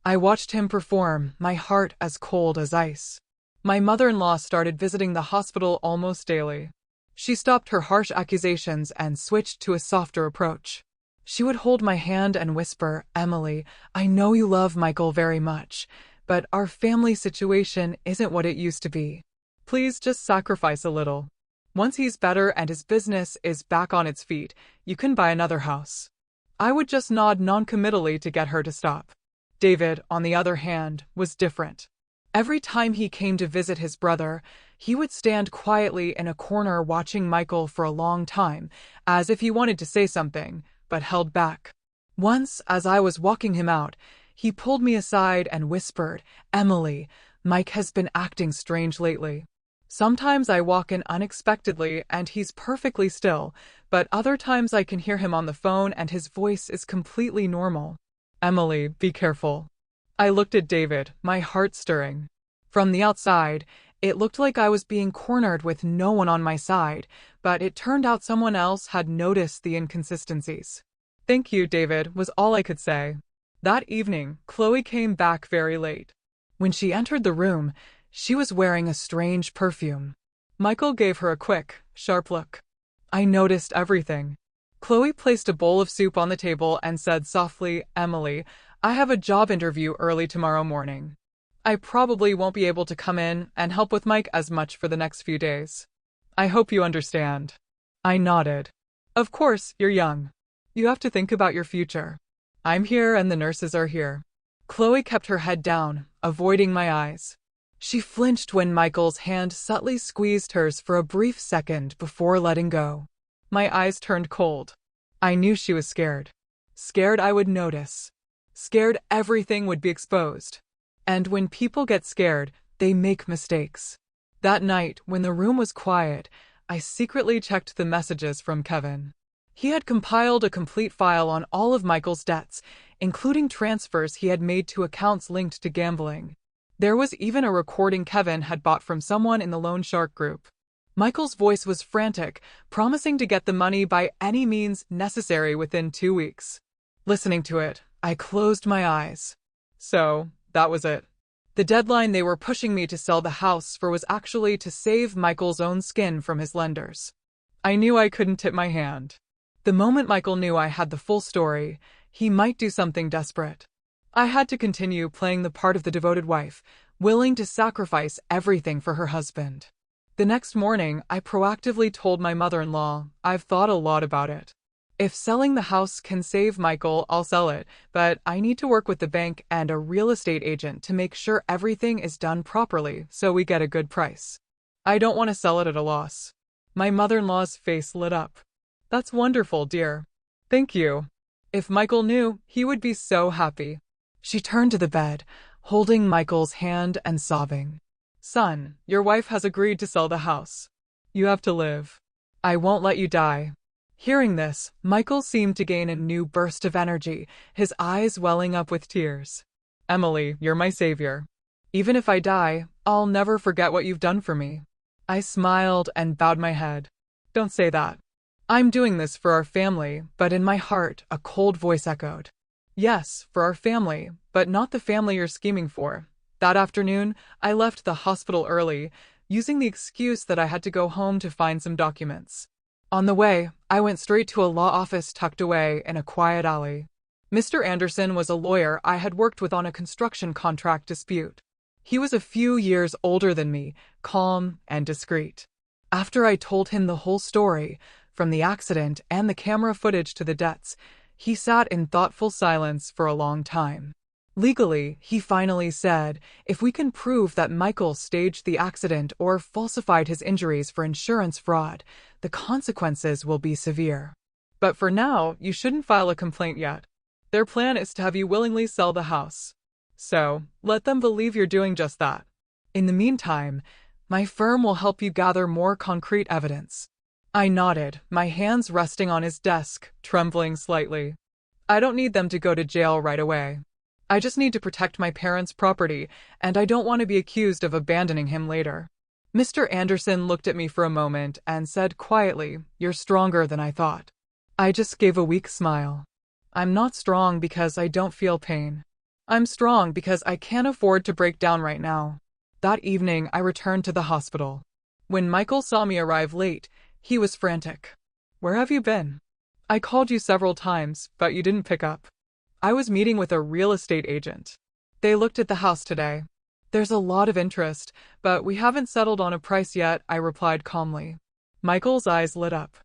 I watched him perform, my heart as cold as ice. My mother-in-law started visiting the hospital almost daily. She stopped her harsh accusations and switched to a softer approach. She would hold my hand and whisper, "Emily, I know you love Michael very much, but our family situation isn't what it used to be. Please just sacrifice a little. Once he's better and his business is back on its feet, you can buy another house." I would just nod non-committally to get her to stop. David, on the other hand, was different. Every time he came to visit his brother, he would stand quietly in a corner watching Michael for a long time, as if he wanted to say something, but held back. Once, as I was walking him out, he pulled me aside and whispered, "Emily, Mike has been acting strange lately. Sometimes I walk in unexpectedly and he's perfectly still, but other times I can hear him on the phone and his voice is completely normal. Emily, be careful." I looked at David, my heart stirring. From the outside, it looked like I was being cornered with no one on my side, but it turned out someone else had noticed the inconsistencies. "Thank you, David," was all I could say. That evening, Chloe came back very late. When she entered the room, she was wearing a strange perfume. Michael gave her a quick, sharp look. I noticed everything. Chloe placed a bowl of soup on the table and said softly, "Emily, I have a job interview early tomorrow morning. I probably won't be able to come in and help with Mike as much for the next few days. I hope you understand." I nodded. "Of course, you're young. You have to think about your future. I'm here and the nurses are here." Chloe kept her head down, avoiding my eyes. She flinched when Michael's hand subtly squeezed hers for a brief second before letting go. My eyes turned cold. I knew she was scared. Scared I would notice. Scared everything would be exposed. And when people get scared, they make mistakes. That night, when the room was quiet, I secretly checked the messages from Kevin. He had compiled a complete file on all of Michael's debts, including transfers he had made to accounts linked to gambling. There was even a recording Kevin had bought from someone in the Loan Shark group. Michael's voice was frantic, promising to get the money by any means necessary within 2 weeks. Listening to it, I closed my eyes. So, that was it. The deadline they were pushing me to sell the house for was actually to save Michael's own skin from his lenders. I knew I couldn't tip my hand. The moment Michael knew I had the full story, he might do something desperate. I had to continue playing the part of the devoted wife, willing to sacrifice everything for her husband. The next morning, I proactively told my mother-in-law, "I've thought a lot about it. If selling the house can save Michael, I'll sell it, but I need to work with the bank and a real estate agent to make sure everything is done properly so we get a good price. I don't want to sell it at a loss." My mother-in-law's face lit up. "That's wonderful, dear. Thank you. If Michael knew, he would be so happy." She turned to the bed, holding Michael's hand and sobbing. "Son, your wife has agreed to sell the house. You have to live. I won't let you die." Hearing this, Michael seemed to gain a new burst of energy, his eyes welling up with tears. "Emily, you're my savior. Even if I die, I'll never forget what you've done for me." I smiled and bowed my head. Don't say that. I'm doing this for our family, but in my heart, a cold voice echoed. Yes, for our family, but not the family you're scheming for. That afternoon, I left the hospital early, using the excuse that I had to go home to find some documents. On the way, I went straight to a law office tucked away in a quiet alley. Mr. Anderson was a lawyer I had worked with on a construction contract dispute. He was a few years older than me, calm and discreet. After I told him the whole story, from the accident and the camera footage to the debts, he sat in thoughtful silence for a long time. Legally, he finally said, if we can prove that Michael staged the accident or falsified his injuries for insurance fraud, the consequences will be severe. But for now, you shouldn't file a complaint yet. Their plan is to have you willingly sell the house. So, let them believe you're doing just that. In the meantime, my firm will help you gather more concrete evidence. I nodded, my hands resting on his desk, trembling slightly. I don't need them to go to jail right away. I just need to protect my parents' property, and I don't want to be accused of abandoning him later. Mr. Anderson looked at me for a moment and said quietly, "You're stronger than I thought." I just gave a weak smile. I'm not strong because I don't feel pain. I'm strong because I can't afford to break down right now. That evening, I returned to the hospital. When Michael saw me arrive late, he was frantic. "Where have you been? I called you several times, but you didn't pick up." "I was meeting with a real estate agent. They looked at the house today. There's a lot of interest, but we haven't settled on a price yet," I replied calmly. Michael's eyes lit up.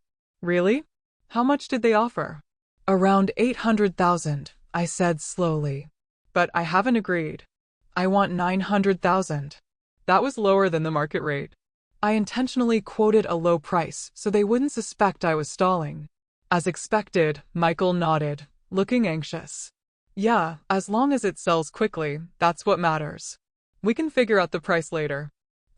"Really? How much did they offer?" "Around 800,000, I said slowly. "But I haven't agreed. I want 900,000. That was lower than the market rate. I intentionally quoted a low price so they wouldn't suspect I was stalling. As expected, Michael nodded, looking anxious. "Yeah, as long as it sells quickly, that's what matters. We can figure out the price later."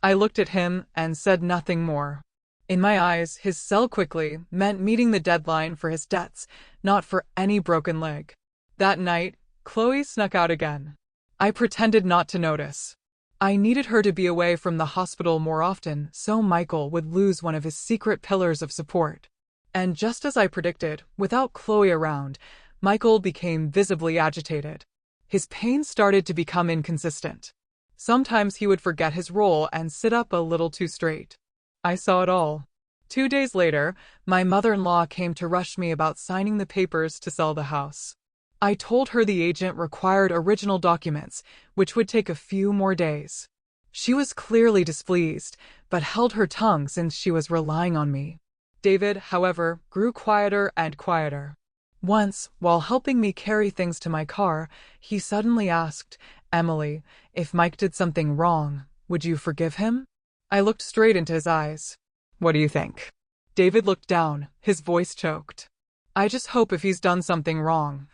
I looked at him and said nothing more. In my eyes, his sell quickly meant meeting the deadline for his debts, not for any broken leg. That night, Chloe snuck out again. I pretended not to notice. I needed her to be away from the hospital more often so Michael would lose one of his secret pillars of support. And just as I predicted, without Chloe around, Michael became visibly agitated. His pain started to become inconsistent. Sometimes he would forget his role and sit up a little too straight. I saw it all. 2 days later, my mother-in-law came to rush me about signing the papers to sell the house. I told her the agent required original documents, which would take a few more days. She was clearly displeased, but held her tongue since she was relying on me. David, however, grew quieter and quieter. Once, while helping me carry things to my car, he suddenly asked, "Emily, if Mike did something wrong, would you forgive him?" I looked straight into his eyes. "What do you think?" David looked down, his voice choked. "I just hope if he's done something wrong,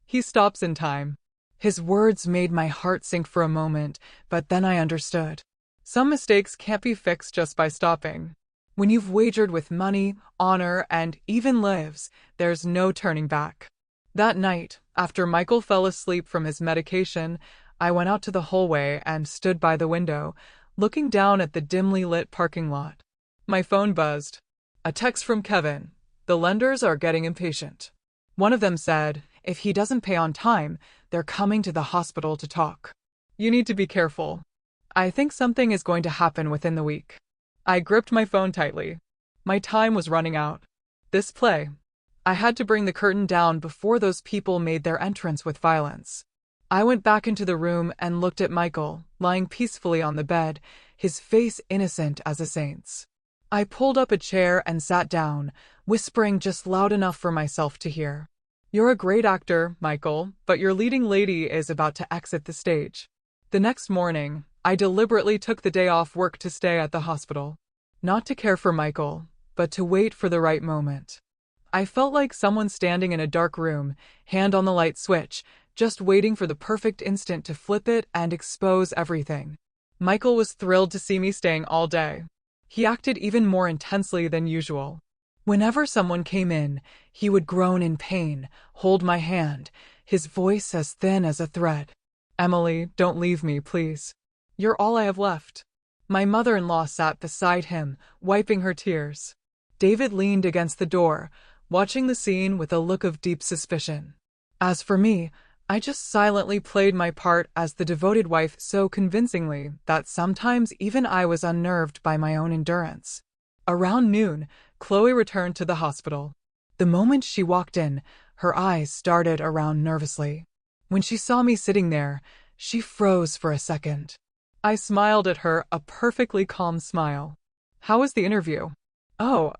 he stops in time." His words made my heart sink for a moment, but then I understood. Some mistakes can't be fixed just by stopping. When you've wagered with money, honor, and even lives, there's no turning back. That night, after Michael fell asleep from his medication, I went out to the hallway and stood by the window, looking down at the dimly lit parking lot. My phone buzzed. A text from Kevin. "The lenders are getting impatient." One of them said, "If he doesn't pay on time, they're coming to the hospital to talk. You need to be careful. I think something is going to happen within the week." I gripped my phone tightly. My time was running out. This play. I had to bring the curtain down before those people made their entrance with violence. I went back into the room and looked at Michael, lying peacefully on the bed, his face innocent as a saint's. I pulled up a chair and sat down, whispering just loud enough for myself to hear. "You're a great actor, Michael, but your leading lady is about to exit the stage." The next morning, I deliberately took the day off work to stay at the hospital. Not to care for Michael, but to wait for the right moment. I felt like someone standing in a dark room, hand on the light switch, just waiting for the perfect instant to flip it and expose everything. Michael was thrilled to see me staying all day. He acted even more intensely than usual. Whenever someone came in, he would groan in pain, hold my hand, his voice as thin as a thread. "Emily, don't leave me, please. You're all I have left." My mother-in-law sat beside him, wiping her tears. David leaned against the door, watching the scene with a look of deep suspicion. As for me, I just silently played my part as the devoted wife so convincingly that sometimes even I was unnerved by my own endurance. Around noon, Chloe returned to the hospital. The moment she walked in, her eyes started around nervously. When she saw me sitting there, she froze for a second. I smiled at her, a perfectly calm smile. "How was the interview?" "Oh,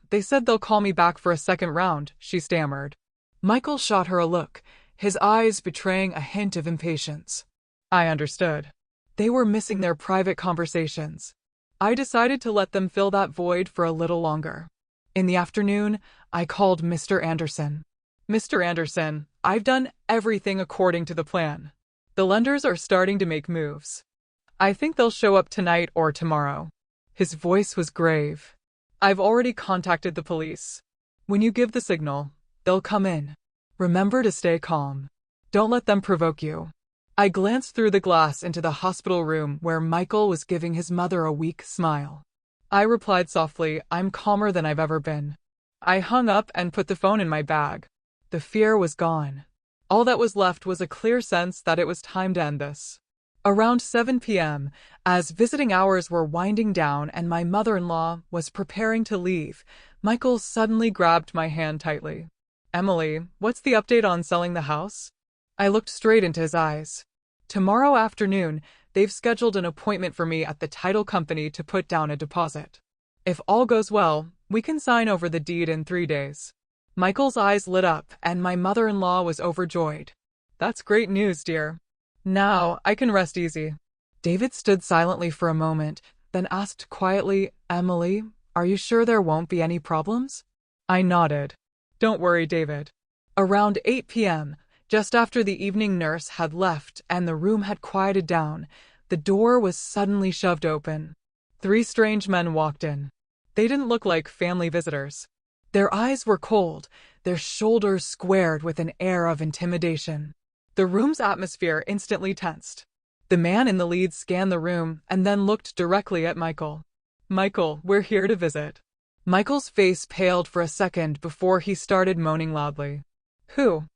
they said they'll call me back for a second round," she stammered. Michael shot her a look, his eyes betraying a hint of impatience. I understood. They were missing their private conversations. I decided to let them fill that void for a little longer. In the afternoon, I called Mr. Anderson. "Mr. Anderson, I've done everything according to the plan. The lenders are starting to make moves. I think they'll show up tonight or tomorrow." His voice was grave. "I've already contacted the police. When you give the signal, they'll come in. Remember to stay calm. Don't let them provoke you." I glanced through the glass into the hospital room where Michael was giving his mother a weak smile. I replied softly, "I'm calmer than I've ever been." I hung up and put the phone in my bag. The fear was gone. All that was left was a clear sense that it was time to end this. Around 7 p.m., as visiting hours were winding down and my mother-in-law was preparing to leave, Michael suddenly grabbed my hand tightly. "Emily, what's the update on selling the house?" I looked straight into his eyes. "Tomorrow afternoon, they've scheduled an appointment for me at the title company to put down a deposit. If all goes well, we can sign over the deed in 3 days." Michael's eyes lit up, and my mother-in-law was overjoyed. "That's great news, dear. Now I can rest easy." David stood silently for a moment, then asked quietly, "Emily, are you sure there won't be any problems?" I nodded. "Don't worry, David." Around 8 p.m., just after the evening nurse had left and the room had quieted down, the door was suddenly shoved open. 3 strange men walked in. They didn't look like family visitors. Their eyes were cold, their shoulders squared with an air of intimidation. The room's atmosphere instantly tensed. The man in the lead scanned the room and then looked directly at Michael. "Michael, we're here to visit." Michael's face paled for a second before he started moaning loudly. Who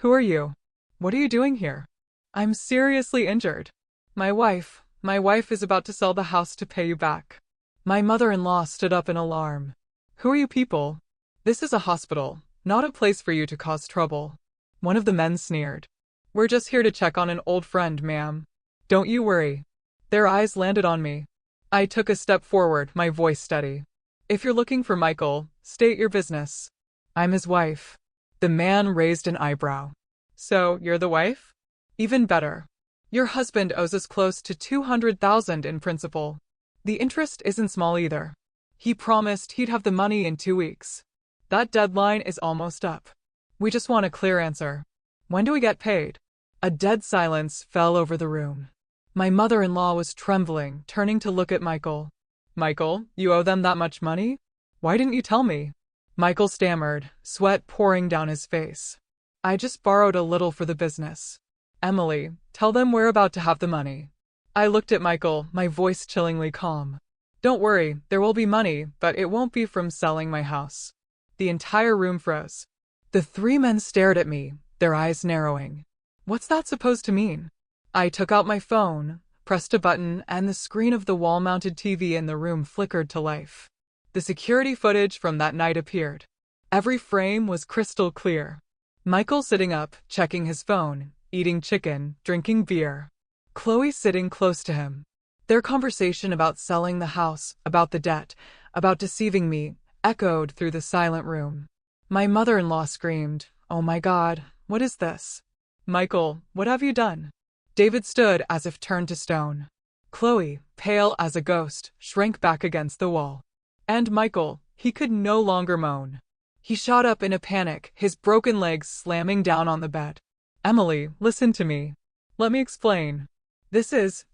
are you? What are you doing here?" "I'm seriously injured. My wife is about to sell the house to pay you back." My mother-in-law stood up in alarm. "Who are you people? This is a hospital, not a place for you to cause trouble." One of the men sneered. "We're just here to check on an old friend, ma'am. Don't you worry." Their eyes landed on me. I took a step forward, my voice steady. "If you're looking for Michael, state your business." "I'm his wife." The man raised an eyebrow. "So, you're the wife? Even better. Your husband owes us close to $200,000 in principal. The interest isn't small either. He promised he'd have the money in 2 weeks. That deadline is almost up. We just want a clear answer. When do we get paid?" A dead silence fell over the room. My mother-in-law was trembling, turning to look at Michael. "Michael, you owe them that much money? Why didn't you tell me?" Michael stammered, sweat pouring down his face. "I just borrowed a little for the business." "Emily, tell them we're about to have the money." I looked at Michael, my voice chillingly calm. "Don't worry, there will be money, but it won't be from selling my house." The entire room froze. The 3 men stared at me, their eyes narrowing. What's that supposed to mean? I took out my phone, pressed a button, and the screen of the wall-mounted TV in the room flickered to life. The security footage from that night appeared. Every frame was crystal clear. Michael sitting up, checking his phone, eating chicken, drinking beer. Chloe sitting close to him. Their conversation about selling the house, about the debt, about deceiving me, echoed through the silent room. My mother-in-law screamed, "Oh my God, what is this? Michael, what have you done?" David stood as if turned to stone. Chloe, pale as a ghost, shrank back against the wall. And Michael, he could no longer moan. He shot up in a panic, his broken legs slamming down on the bed. "Emily, listen to me. Let me explain. This is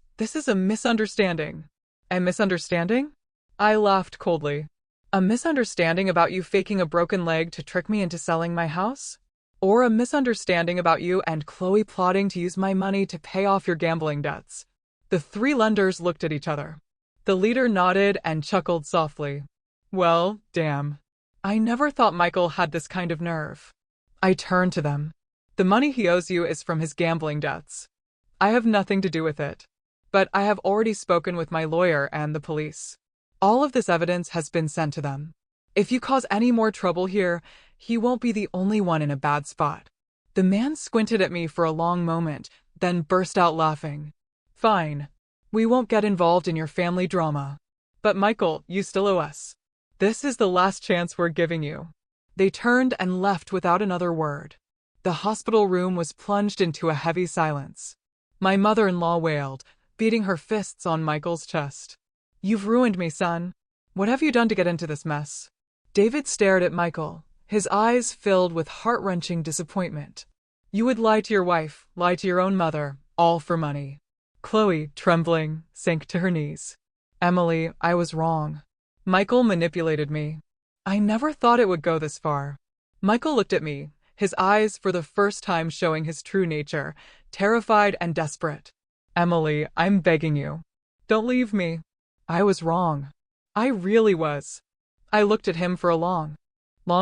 a misunderstanding." "A misunderstanding?" I laughed coldly. "A misunderstanding about you faking a broken leg to trick me into selling my house? Or a misunderstanding about you and Chloe plotting to use my money to pay off your gambling debts?" The 3 lenders looked at each other. The leader nodded and chuckled softly. Well, damn. I never thought Michael had this kind of nerve. I turned to them. The money he owes you is from his gambling debts. I have nothing to do with it. But I have already spoken with my lawyer and the police. All of this evidence has been sent to them. If you cause any more trouble here, he won't be the only one in a bad spot. The man squinted at me for a long moment, then burst out laughing. Fine. We won't get involved in your family drama. But Michael, you still owe us. This is the last chance we're giving you. They turned and left without another word. The hospital room was plunged into a heavy silence. My mother-in-law wailed, beating her fists on Michael's chest. You've ruined me, son. What have you done to get into this mess? David stared at Michael, his eyes filled with heart-wrenching disappointment. You would lie to your wife, lie to your own mother, all for money. Chloe, trembling, sank to her knees. Emily, I was wrong. Michael manipulated me. I never thought it would go this far. Michael looked at me, his eyes for the first time showing his true nature, terrified and desperate. Emily, I'm begging you. Don't leave me. I was wrong. I really was. I looked at him for a long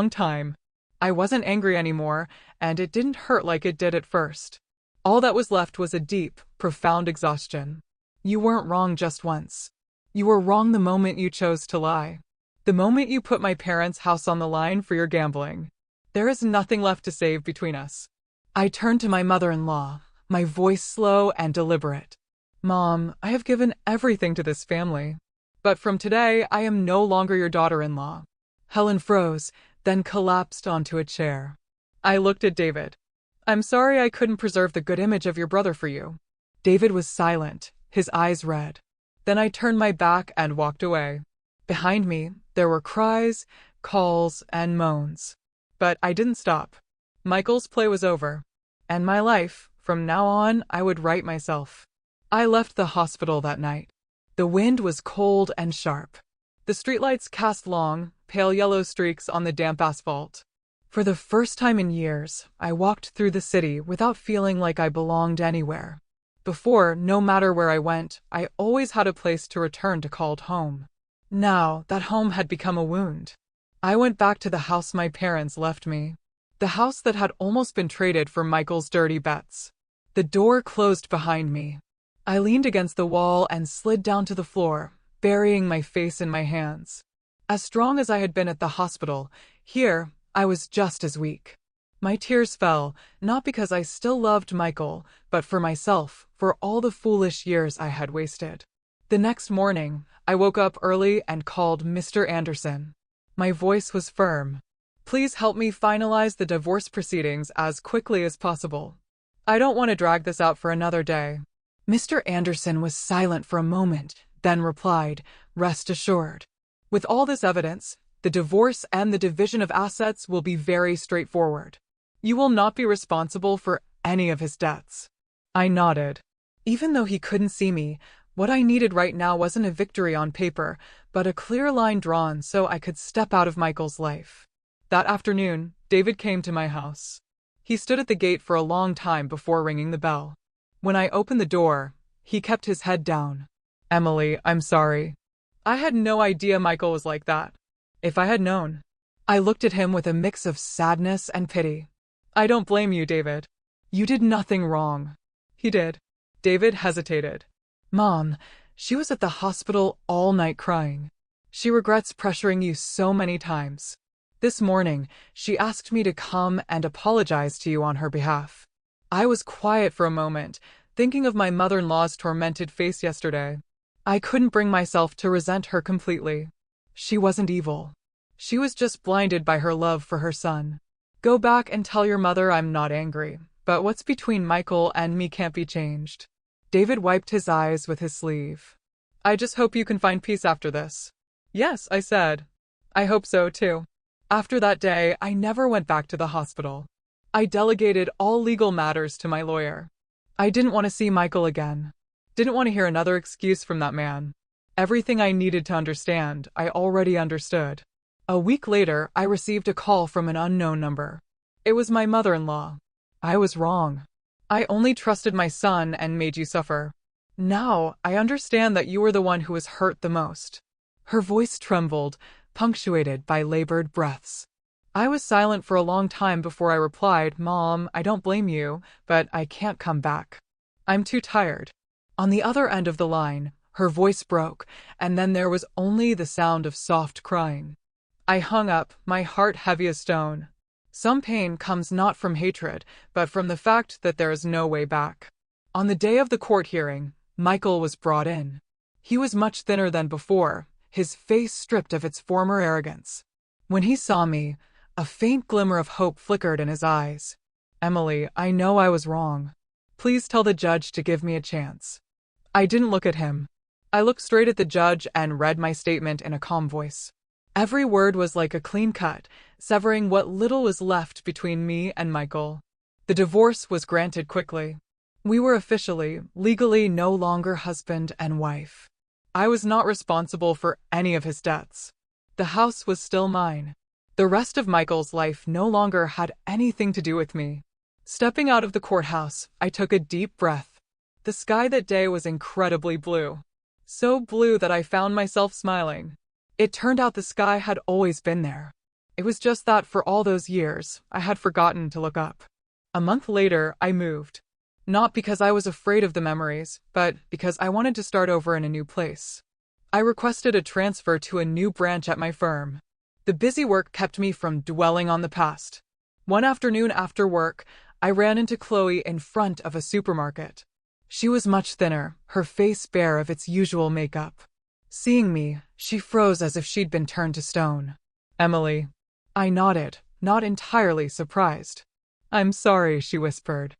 time. I wasn't angry anymore, and it didn't hurt like it did at first. All that was left was a deep, profound exhaustion. You weren't wrong just once. You were wrong the moment you chose to lie. The moment you put my parents' house on the line for your gambling. There is nothing left to save between us. I turned to my mother-in-law, my voice slow and deliberate. Mom, I have given everything to this family. But from today, I am no longer your daughter-in-law. Helen froze, then collapsed onto a chair. I looked at David. I'm sorry I couldn't preserve the good image of your brother for you. David was silent, his eyes red. Then I turned my back and walked away. Behind me, there were cries, calls, and moans. But I didn't stop. Michael's play was over. And my life, from now on, I would right myself. I left the hospital that night. The wind was cold and sharp. The streetlights cast long, pale yellow streaks on the damp asphalt. For the first time in years, I walked through the city without feeling like I belonged anywhere. Before, no matter where I went, I always had a place to return to called home. Now, that home had become a wound. I went back to the house my parents left me. The house that had almost been traded for Michael's dirty bets. The door closed behind me. I leaned against the wall and slid down to the floor, burying my face in my hands. As strong as I had been at the hospital, here, I was just as weak. My tears fell, not because I still loved Michael, but for myself, for all the foolish years I had wasted. The next morning, I woke up early and called Mr. Anderson. My voice was firm. Please help me finalize the divorce proceedings as quickly as possible. I don't want to drag this out for another day. Mr. Anderson was silent for a moment, then replied, Rest assured. With all this evidence, the divorce and the division of assets will be very straightforward. You will not be responsible for any of his debts. I nodded. Even though he couldn't see me, what I needed right now wasn't a victory on paper, but a clear line drawn so I could step out of Michael's life. That afternoon, David came to my house. He stood at the gate for a long time before ringing the bell. When I opened the door, he kept his head down. Emily, I'm sorry. I had no idea Michael was like that. If I had known. I looked at him with a mix of sadness and pity. I don't blame you, David. You did nothing wrong. He did. David hesitated. Mom, she was at the hospital all night crying. She regrets pressuring you so many times. This morning, she asked me to come and apologize to you on her behalf. I was quiet for a moment, thinking of my mother-in-law's tormented face yesterday. I couldn't bring myself to resent her completely. She wasn't evil. She was just blinded by her love for her son. Go back and tell your mother I'm not angry, but what's between Michael and me can't be changed. David wiped his eyes with his sleeve. I just hope you can find peace after this. Yes, I said. I hope so too. After that day, I never went back to the hospital. I delegated all legal matters to my lawyer. I didn't want to see Michael again. Didn't want to hear another excuse from that man. Everything I needed to understand, I already understood. A week later, I received a call from an unknown number. It was my mother-in-law. I was wrong. I only trusted my son and made you suffer. Now, I understand that you were the one who was hurt the most. Her voice trembled, punctuated by labored breaths. I was silent for a long time before I replied, "Mom, I don't blame you, but I can't come back. I'm too tired." On the other end of the line, her voice broke, and then there was only the sound of soft crying. I hung up, my heart heavy as stone. Some pain comes not from hatred, but from the fact that there is no way back. On the day of the court hearing, Michael was brought in. He was much thinner than before, his face stripped of its former arrogance. When he saw me, a faint glimmer of hope flickered in his eyes. "Emily, I know I was wrong. Please tell the judge to give me a chance." I didn't look at him. I looked straight at the judge and read my statement in a calm voice. Every word was like a clean cut, severing what little was left between me and Michael. The divorce was granted quickly. We were officially, legally no longer husband and wife. I was not responsible for any of his debts. The house was still mine. The rest of Michael's life no longer had anything to do with me. Stepping out of the courthouse, I took a deep breath. The sky that day was incredibly blue. So blue that I found myself smiling. It turned out the sky had always been there. It was just that for all those years, I had forgotten to look up. A month later, I moved. Not because I was afraid of the memories, but because I wanted to start over in a new place. I requested a transfer to a new branch at my firm. The busy work kept me from dwelling on the past. One afternoon after work, I ran into Chloe in front of a supermarket. She was much thinner, her face bare of its usual makeup. Seeing me, she froze as if she'd been turned to stone. "Emily." I nodded, not entirely surprised. "I'm sorry," she whispered.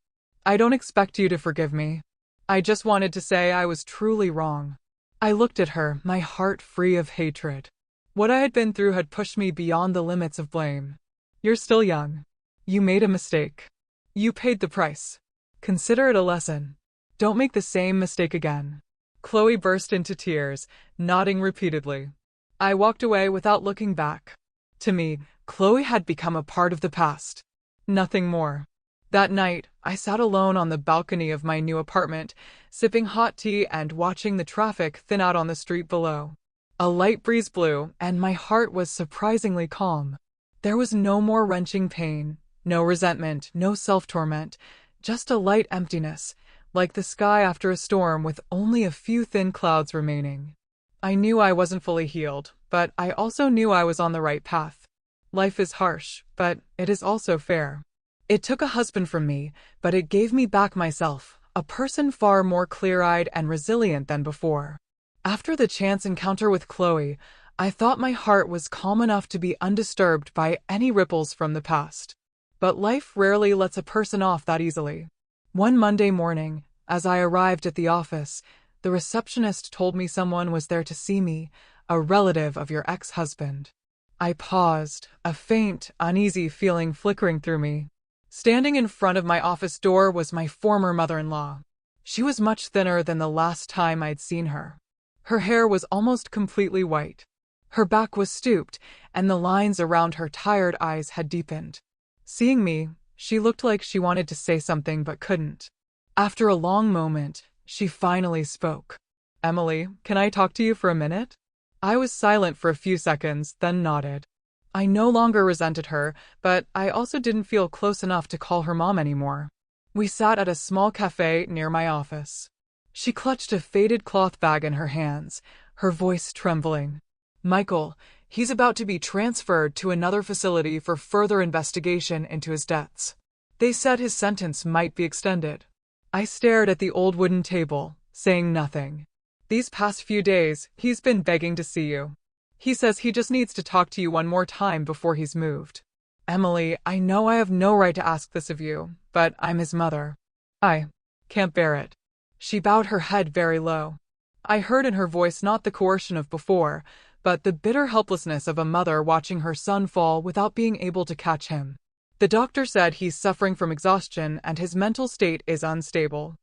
"I don't expect you to forgive me. I just wanted to say I was truly wrong." I looked at her, my heart free of hatred. What I had been through had pushed me beyond the limits of blame. "You're still young. You made a mistake. You paid the price. Consider it a lesson. Don't make the same mistake again." Chloe burst into tears, nodding repeatedly. I walked away without looking back. To me, Chloe had become a part of the past. Nothing more. That night, I sat alone on the balcony of my new apartment, sipping hot tea and watching the traffic thin out on the street below. A light breeze blew, and my heart was surprisingly calm. There was no more wrenching pain, no resentment, no self-torment, just a light emptiness, like the sky after a storm with only a few thin clouds remaining. I knew I wasn't fully healed, but I also knew I was on the right path. Life is harsh, but it is also fair. It took a husband from me, but it gave me back myself, a person far more clear-eyed and resilient than before. After the chance encounter with Chloe, I thought my heart was calm enough to be undisturbed by any ripples from the past. But life rarely lets a person off that easily. One Monday morning, as I arrived at the office, the receptionist told me someone was there to see me, a relative of your ex-husband. I paused, a faint, uneasy feeling flickering through me. Standing in front of my office door was my former mother-in-law. She was much thinner than the last time I'd seen her. Her hair was almost completely white. Her back was stooped, and the lines around her tired eyes had deepened. Seeing me, she looked like she wanted to say something but couldn't. After a long moment, she finally spoke. "Emily, can I talk to you for a minute?" I was silent for a few seconds, then nodded. I no longer resented her, but I also didn't feel close enough to call her mom anymore. We sat at a small cafe near my office. She clutched a faded cloth bag in her hands, her voice trembling. "Michael, he's about to be transferred to another facility for further investigation into his debts. They said his sentence might be extended." I stared at the old wooden table, saying nothing. "These past few days, he's been begging to see you. He says he just needs to talk to you one more time before he's moved." "Emily, I know I have no right to ask this of you, but I'm his mother. I can't bear it." She bowed her head very low. I heard in her voice not the coercion of before, but the bitter helplessness of a mother watching her son fall without being able to catch him. "The doctor said he's suffering from exhaustion and his mental state is unstable.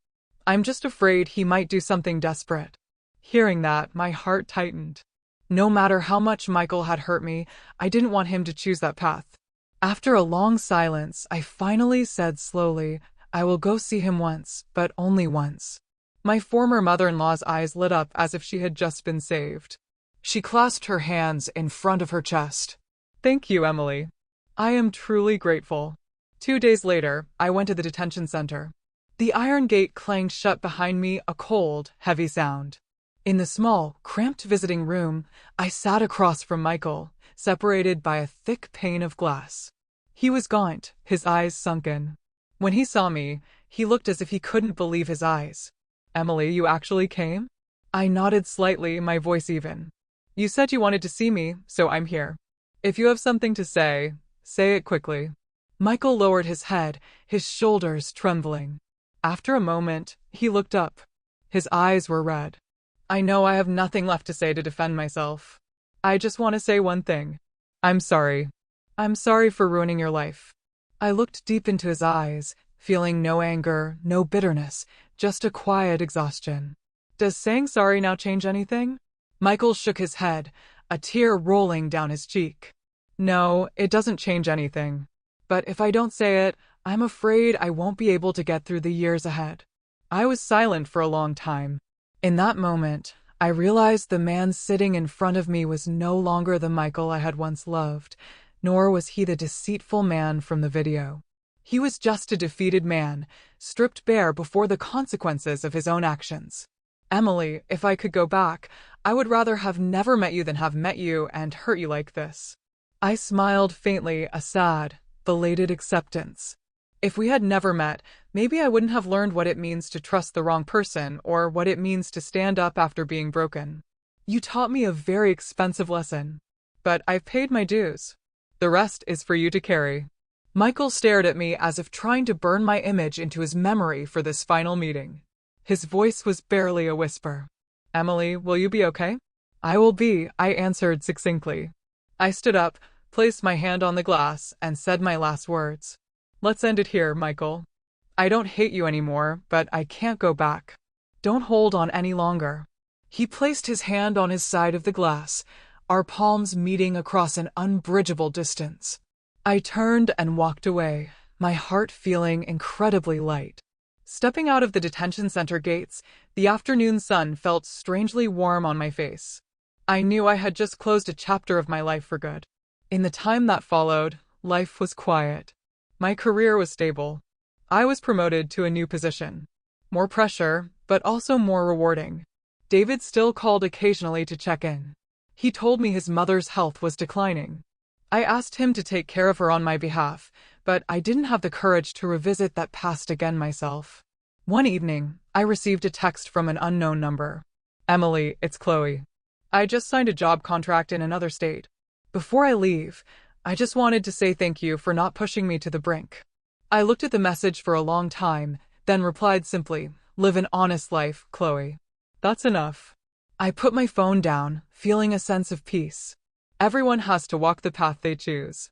I'm just afraid he might do something desperate." Hearing that, my heart tightened. No matter how much Michael had hurt me, I didn't want him to choose that path. After a long silence, I finally said slowly, "I will go see him once, but only once." My former mother-in-law's eyes lit up as if she had just been saved. She clasped her hands in front of her chest. Thank you, Emily. I am truly grateful. 2 days later, I went to the detention center. The iron gate clanged shut behind me, a cold, heavy sound. In the small, cramped visiting room, I sat across from Michael, separated by a thick pane of glass. He was gaunt, his eyes sunken. When he saw me, he looked as if he couldn't believe his eyes. Emily, you actually came? I nodded slightly, my voice even. You said you wanted to see me, so I'm here. If you have something to say it quickly. Michael lowered his head, his shoulders trembling. After a moment, he looked up. His eyes were red. I know I have nothing left to say to defend myself. I just want to say one thing. I'm sorry. I'm sorry for ruining your life. I looked deep into his eyes, feeling no anger, no bitterness, just a quiet exhaustion. Does saying sorry now change anything? Michael shook his head, a tear rolling down his cheek. No, it doesn't change anything. But if I don't say it, I'm afraid I won't be able to get through the years ahead. I was silent for a long time. In that moment, I realized the man sitting in front of me was no longer the Michael I had once loved, nor was he the deceitful man from the video. He was just a defeated man, stripped bare before the consequences of his own actions. Emily, if I could go back, I would rather have never met you than have met you and hurt you like this. I smiled faintly, a sad, belated acceptance. If we had never met, maybe I wouldn't have learned what it means to trust the wrong person or what it means to stand up after being broken. You taught me a very expensive lesson. But I've paid my dues. The rest is for you to carry. Michael stared at me as if trying to burn my image into his memory for this final meeting. His voice was barely a whisper. Emily, will you be okay? I will be, I answered succinctly. I stood up, placed my hand on the glass, and said my last words. Let's end it here, Michael. I don't hate you anymore, but I can't go back. Don't hold on any longer. He placed his hand on his side of the glass, our palms meeting across an unbridgeable distance. I turned and walked away, my heart feeling incredibly light. Stepping out of the detention center gates, the afternoon sun felt strangely warm on my face. I knew I had just closed a chapter of my life for good. In the time that followed, life was quiet. My career was stable. I was promoted to a new position. More pressure, but also more rewarding. David still called occasionally to check in. He told me his mother's health was declining. I asked him to take care of her on my behalf, but I didn't have the courage to revisit that past again myself. One evening, I received a text from an unknown number. Emily, it's Chloe. I just signed a job contract in another state. Before I leave, I just wanted to say thank you for not pushing me to the brink. I looked at the message for a long time, then replied simply, live an honest life, Chloe. That's enough. I put my phone down, feeling a sense of peace. Everyone has to walk the path they choose.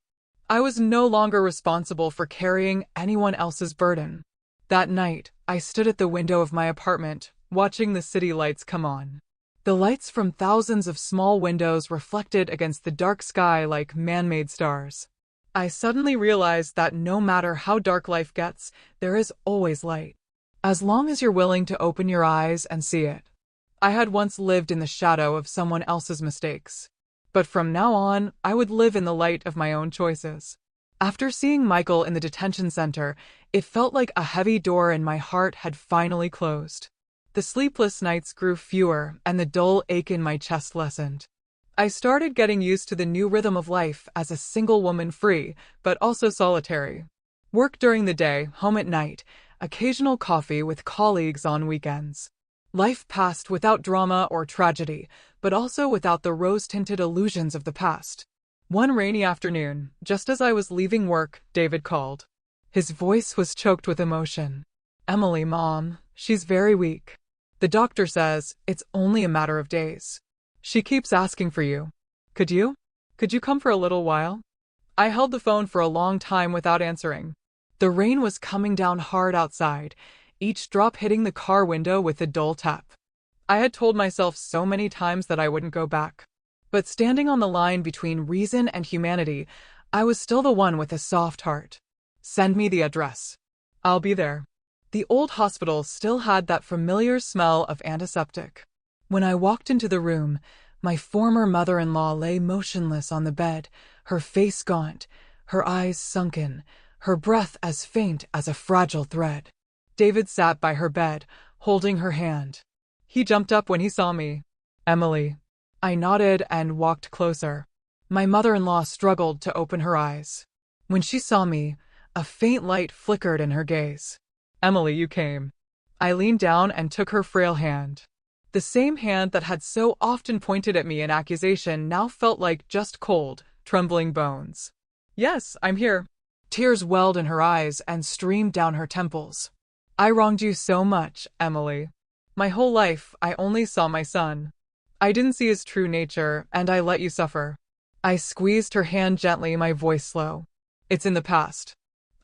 I was no longer responsible for carrying anyone else's burden. That night, I stood at the window of my apartment, watching the city lights come on. The lights from thousands of small windows reflected against the dark sky like man-made stars. I suddenly realized that no matter how dark life gets, there is always light. As long as you're willing to open your eyes and see it. I had once lived in the shadow of someone else's mistakes. But from now on, I would live in the light of my own choices. After seeing Michael in the detention center, it felt like a heavy door in my heart had finally closed. The sleepless nights grew fewer, and the dull ache in my chest lessened. I started getting used to the new rhythm of life as a single woman, free, but also solitary. Work during the day, home at night, occasional coffee with colleagues on weekends. Life passed without drama or tragedy, but also without the rose-tinted illusions of the past. One rainy afternoon, just as I was leaving work, David called. His voice was choked with emotion. Emily, Mom, she's very weak. The doctor says it's only a matter of days. She keeps asking for you. Could you come for a little while? I held the phone for a long time without answering. The rain was coming down hard outside, each drop hitting the car window with a dull tap. I had told myself so many times that I wouldn't go back. But standing on the line between reason and humanity, I was still the one with a soft heart. Send me the address. I'll be there. The old hospital still had that familiar smell of antiseptic. When I walked into the room, My former mother-in-law lay motionless on the bed, her face gaunt, her eyes sunken, her breath as faint as a fragile thread. David sat by her bed, holding her hand. He jumped up when he saw me. "Emily." I nodded and walked closer. My mother-in-law struggled to open her eyes. When she saw me, a faint light flickered in her gaze. "Emily, you came." I leaned down and took her frail hand. The same hand that had so often pointed at me in accusation now felt like just cold, trembling bones. "Yes, I'm here." Tears welled in her eyes and streamed down her temples. "I wronged you so much, Emily. My whole life, I only saw my son. I didn't see his true nature, and I let you suffer." I squeezed her hand gently, my voice slow. "It's in the past.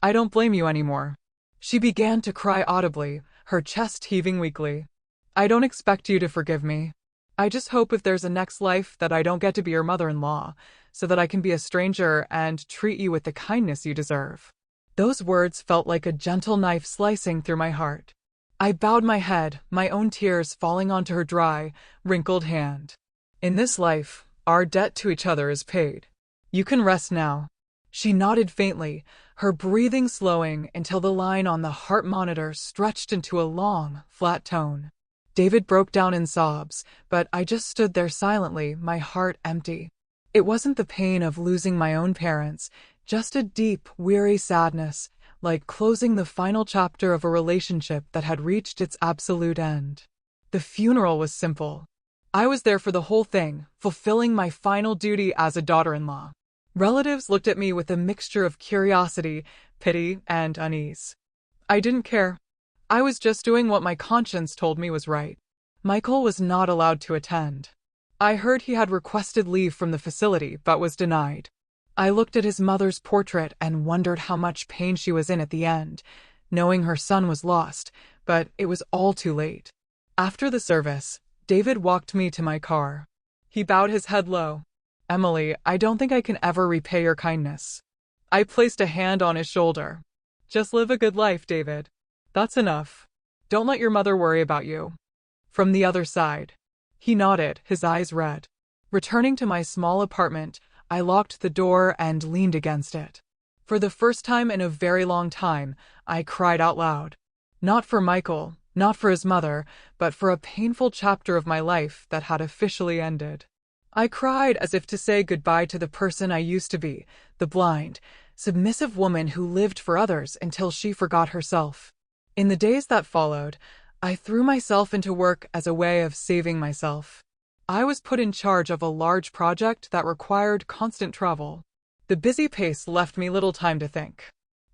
I don't blame you anymore." She began to cry audibly, her chest heaving weakly. "I don't expect you to forgive me. I just hope if there's a next life that I don't get to be your mother-in-law, so that I can be a stranger and treat you with the kindness you deserve." Those words felt like a gentle knife slicing through my heart. I bowed my head, my own tears falling onto her dry, wrinkled hand. "In this life, our debt to each other is paid. You can rest now." She nodded faintly, her breathing slowing until the line on the heart monitor stretched into a long, flat tone. David broke down in sobs, but I just stood there silently, my heart empty. It wasn't the pain of losing my own parents, just a deep, weary sadness, like closing the final chapter of a relationship that had reached its absolute end. The funeral was simple. I was there for the whole thing, fulfilling my final duty as a daughter-in-law. Relatives looked at me with a mixture of curiosity, pity, and unease. I didn't care. I was just doing what my conscience told me was right. Michael was not allowed to attend. I heard he had requested leave from the facility but was denied. I looked at his mother's portrait and wondered how much pain she was in at the end, knowing her son was lost, but it was all too late. After the service, David walked me to my car. He bowed his head low. "Emily, I don't think I can ever repay your kindness." I placed a hand on his shoulder. "Just live a good life, David. That's enough. Don't let your mother worry about you." From the other side. He nodded, his eyes red. Returning to my small apartment, I locked the door and leaned against it. For the first time in a very long time, I cried out loud. Not for Michael, not for his mother, but for a painful chapter of my life that had officially ended. I cried as if to say goodbye to the person I used to be, the blind, submissive woman who lived for others until she forgot herself. In the days that followed, I threw myself into work as a way of saving myself. I was put in charge of a large project that required constant travel. The busy pace left me little time to think.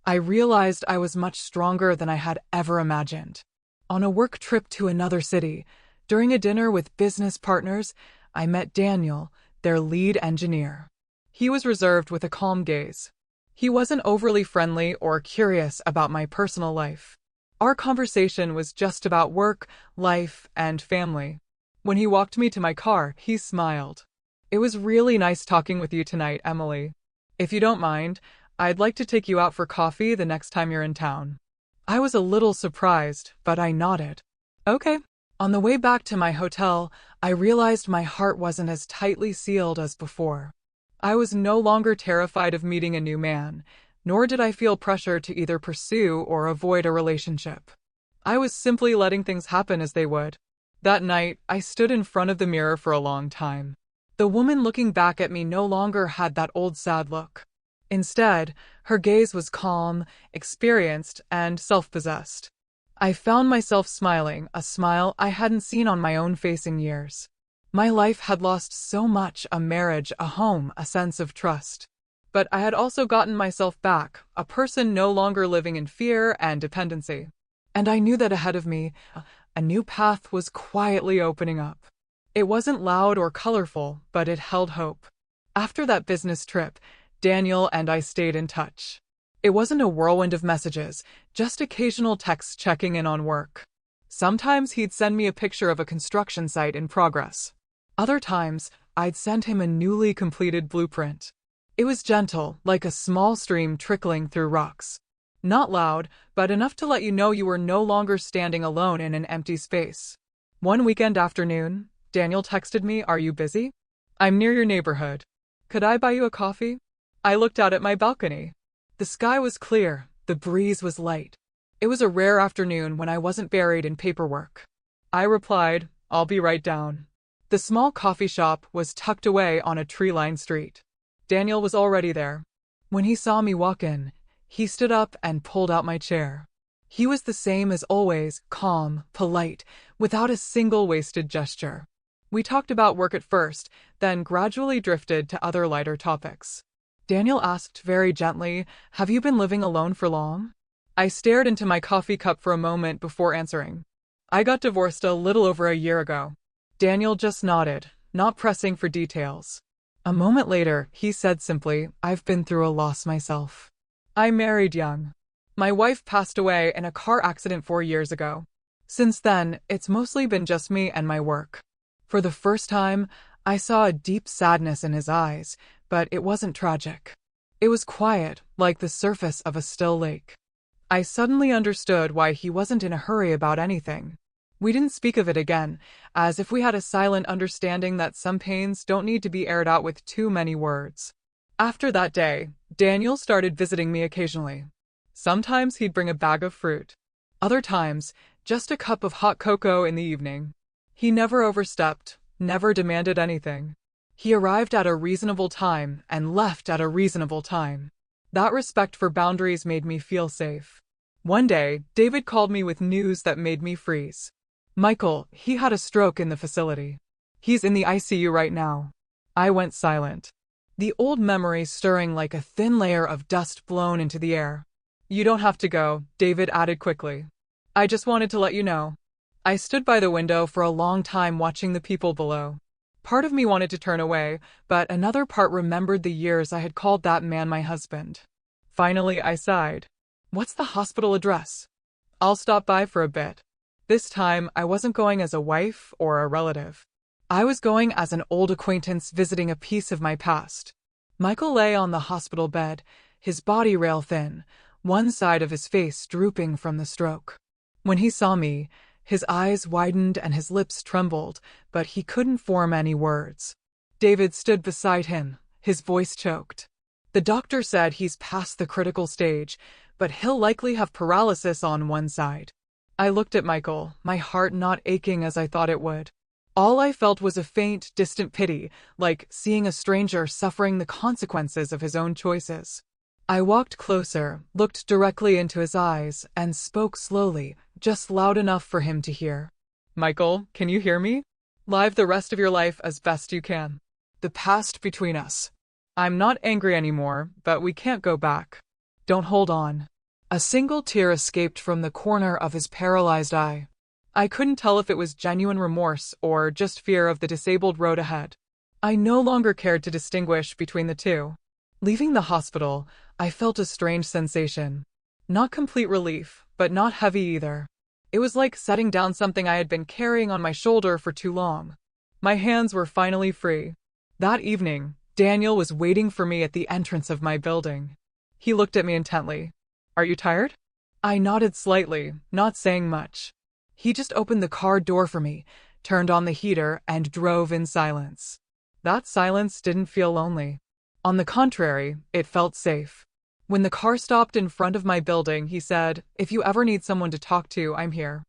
I realized I was much stronger than I had ever imagined. On a work trip to another city, during a dinner with business partners, I met Daniel, their lead engineer. He was reserved with a calm gaze. He wasn't overly friendly or curious about my personal life. Our conversation was just about work, life, and family. When he walked me to my car, he smiled. "It was really nice talking with you tonight, Emily. If you don't mind, I'd like to take you out for coffee the next time you're in town." I was a little surprised, but I nodded. "Okay." On the way back to my hotel, I realized my heart wasn't as tightly sealed as before. I was no longer terrified of meeting a new man, nor did I feel pressure to either pursue or avoid a relationship. I was simply letting things happen as they would. That night, I stood in front of the mirror for a long time. The woman looking back at me no longer had that old sad look. Instead, her gaze was calm, experienced, and self-possessed. I found myself smiling, a smile I hadn't seen on my own face in years. My life had lost so much: a marriage, a home, a sense of trust. But I had also gotten myself back, a person no longer living in fear and dependency. And I knew that ahead of me, a new path was quietly opening up. It wasn't loud or colorful, but it held hope. After that business trip, Daniel and I stayed in touch. It wasn't a whirlwind of messages, just occasional texts checking in on work. Sometimes he'd send me a picture of a construction site in progress. Other times, I'd send him a newly completed blueprint. It was gentle, like a small stream trickling through rocks. Not loud, but enough to let you know you were no longer standing alone in an empty space. One weekend afternoon, Daniel texted me, "Are you busy?" I'm near your neighborhood. Could I buy you a coffee? I looked out at my balcony. The sky was clear, the breeze was light. It was a rare afternoon when I wasn't buried in paperwork. I replied, I'll be right down. The small coffee shop was tucked away on a tree-lined street. Daniel was already there. When he saw me walk in, he stood up and pulled out my chair. He was the same as always, calm, polite, without a single wasted gesture. We talked about work at first, then gradually drifted to other lighter topics. Daniel asked very gently, Have you been living alone for long? I stared into my coffee cup for a moment before answering. I got divorced a little over a year ago. Daniel just nodded, not pressing for details. A moment later, he said simply, I've been through a loss myself. I married young. My wife passed away in a car accident 4 years ago. Since then, it's mostly been just me and my work. For the first time, I saw a deep sadness in his eyes, but it wasn't tragic. It was quiet, like the surface of a still lake. I suddenly understood why he wasn't in a hurry about anything. We didn't speak of it again, as if we had a silent understanding that some pains don't need to be aired out with too many words. After that day, Daniel started visiting me occasionally. Sometimes he'd bring a bag of fruit. Other times, just a cup of hot cocoa in the evening. He never overstepped, never demanded anything. He arrived at a reasonable time and left at a reasonable time. That respect for boundaries made me feel safe. One day, David called me with news that made me freeze. Michael, he had a stroke in the facility. He's in the ICU right now. I went silent. The old memories stirring like a thin layer of dust blown into the air. You don't have to go, David added quickly. I just wanted to let you know. I stood by the window for a long time watching the people below. Part of me wanted to turn away, but another part remembered the years I had called that man my husband. Finally, I sighed. What's the hospital address? I'll stop by for a bit. This time, I wasn't going as a wife or a relative. I was going as an old acquaintance visiting a piece of my past. Michael lay on the hospital bed, his body rail thin, one side of his face drooping from the stroke. When he saw me, his eyes widened and his lips trembled, but he couldn't form any words. David stood beside him, his voice choked. The doctor said he's past the critical stage, but he'll likely have paralysis on one side. I looked at Michael, my heart not aching as I thought it would. All I felt was a faint, distant pity, like seeing a stranger suffering the consequences of his own choices. I walked closer, looked directly into his eyes, and spoke slowly, just loud enough for him to hear. Michael, can you hear me? Live the rest of your life as best you can. The past between us. I'm not angry anymore, but we can't go back. Don't hold on. A single tear escaped from the corner of his paralyzed eye. I couldn't tell if it was genuine remorse or just fear of the disabled road ahead. I no longer cared to distinguish between the two. Leaving the hospital, I felt a strange sensation. Not complete relief, but not heavy either. It was like setting down something I had been carrying on my shoulder for too long. My hands were finally free. That evening, Daniel was waiting for me at the entrance of my building. He looked at me intently. Are you tired? I nodded slightly, not saying much. He just opened the car door for me, turned on the heater, and drove in silence. That silence didn't feel lonely. On the contrary, it felt safe. When the car stopped in front of my building, he said, If you ever need someone to talk to, I'm here.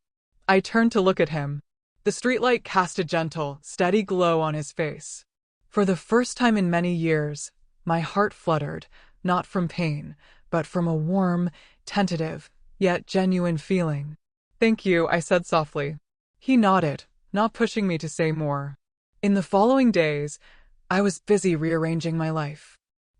I turned to look at him. The streetlight cast a gentle, steady glow on his face. For the first time in many years, my heart fluttered, not from pain, but from a warm, tentative, yet genuine feeling. Thank you, I said softly. He nodded, not pushing me to say more. In the following days, I was busy rearranging my life.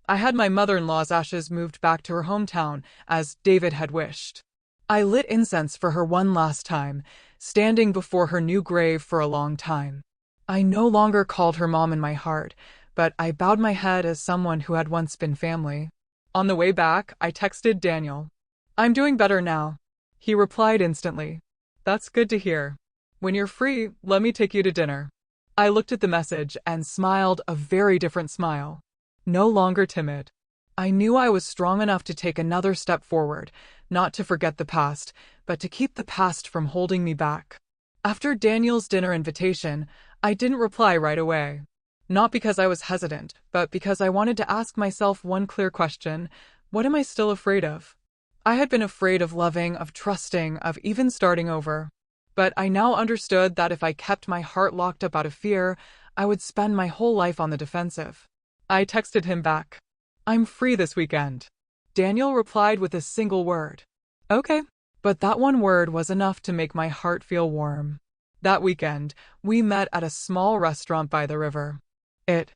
I had my mother-in-law's ashes moved back to her hometown, as David had wished. I lit incense for her one last time, standing before her new grave for a long time. I no longer called her mom in my heart, but I bowed my head as someone who had once been family. On the way back, I texted Daniel. I'm doing better now. He replied instantly. That's good to hear. When you're free, let me take you to dinner. I looked at the message and smiled a very different smile. No longer timid. I knew I was strong enough to take another step forward, not to forget the past, but to keep the past from holding me back. After Daniel's dinner invitation, I didn't reply right away. Not because I was hesitant, but because I wanted to ask myself one clear question: what am I still afraid of? I had been afraid of loving, of trusting, of even starting over. But I now understood that if I kept my heart locked up out of fear, I would spend my whole life on the defensive. I texted him back. "I'm free this weekend." Daniel replied with a single word. "Okay." But that one word was enough to make my heart feel warm. That weekend, we met at a small restaurant by the river. It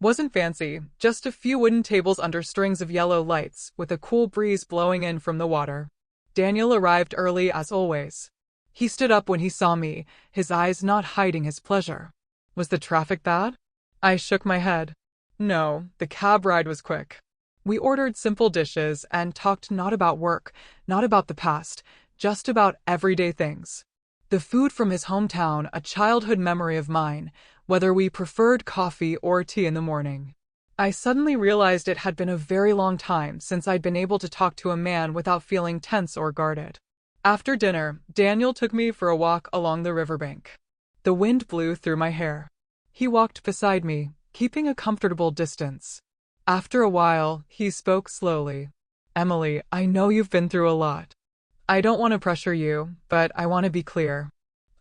wasn't fancy, just a few wooden tables under strings of yellow lights, with a cool breeze blowing in from the water. Daniel arrived early as always. He stood up when he saw me, his eyes not hiding his pleasure. Was the traffic bad? I shook my head. No, the cab ride was quick. We ordered simple dishes and talked not about work, not about the past, just about everyday things. The food from his hometown, a childhood memory of mine, whether we preferred coffee or tea in the morning. I suddenly realized it had been a very long time since I'd been able to talk to a man without feeling tense or guarded. After dinner, Daniel took me for a walk along the riverbank. The wind blew through my hair. He walked beside me, keeping a comfortable distance. After a while, he spoke slowly. "Emily, I know you've been through a lot. I don't want to pressure you, but I want to be clear.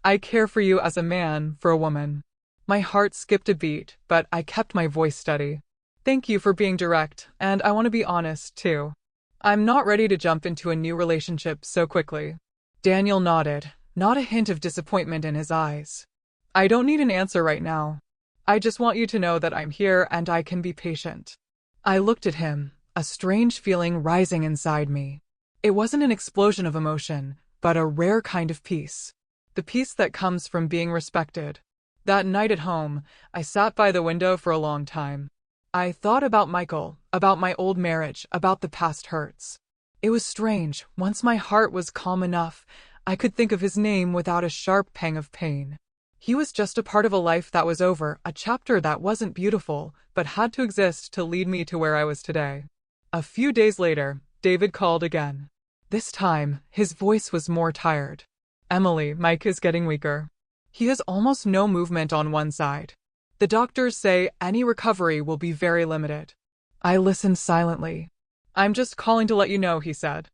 I care for you as a man, for a woman." My heart skipped a beat, but I kept my voice steady. "Thank you for being direct, and I want to be honest, too. I'm not ready to jump into a new relationship so quickly." Daniel nodded, not a hint of disappointment in his eyes. "I don't need an answer right now. I just want you to know that I'm here and I can be patient." I looked at him, a strange feeling rising inside me. It wasn't an explosion of emotion, but a rare kind of peace. The peace that comes from being respected. That night at home, I sat by the window for a long time. I thought about Michael, about my old marriage, about the past hurts. It was strange. Once my heart was calm enough, I could think of his name without a sharp pang of pain. He was just a part of a life that was over, a chapter that wasn't beautiful, but had to exist to lead me to where I was today. A few days later, David called again. This time, his voice was more tired. "Emily, Mike is getting weaker. He has almost no movement on one side. The doctors say any recovery will be very limited." I listened silently. "I'm just calling to let you know," he said.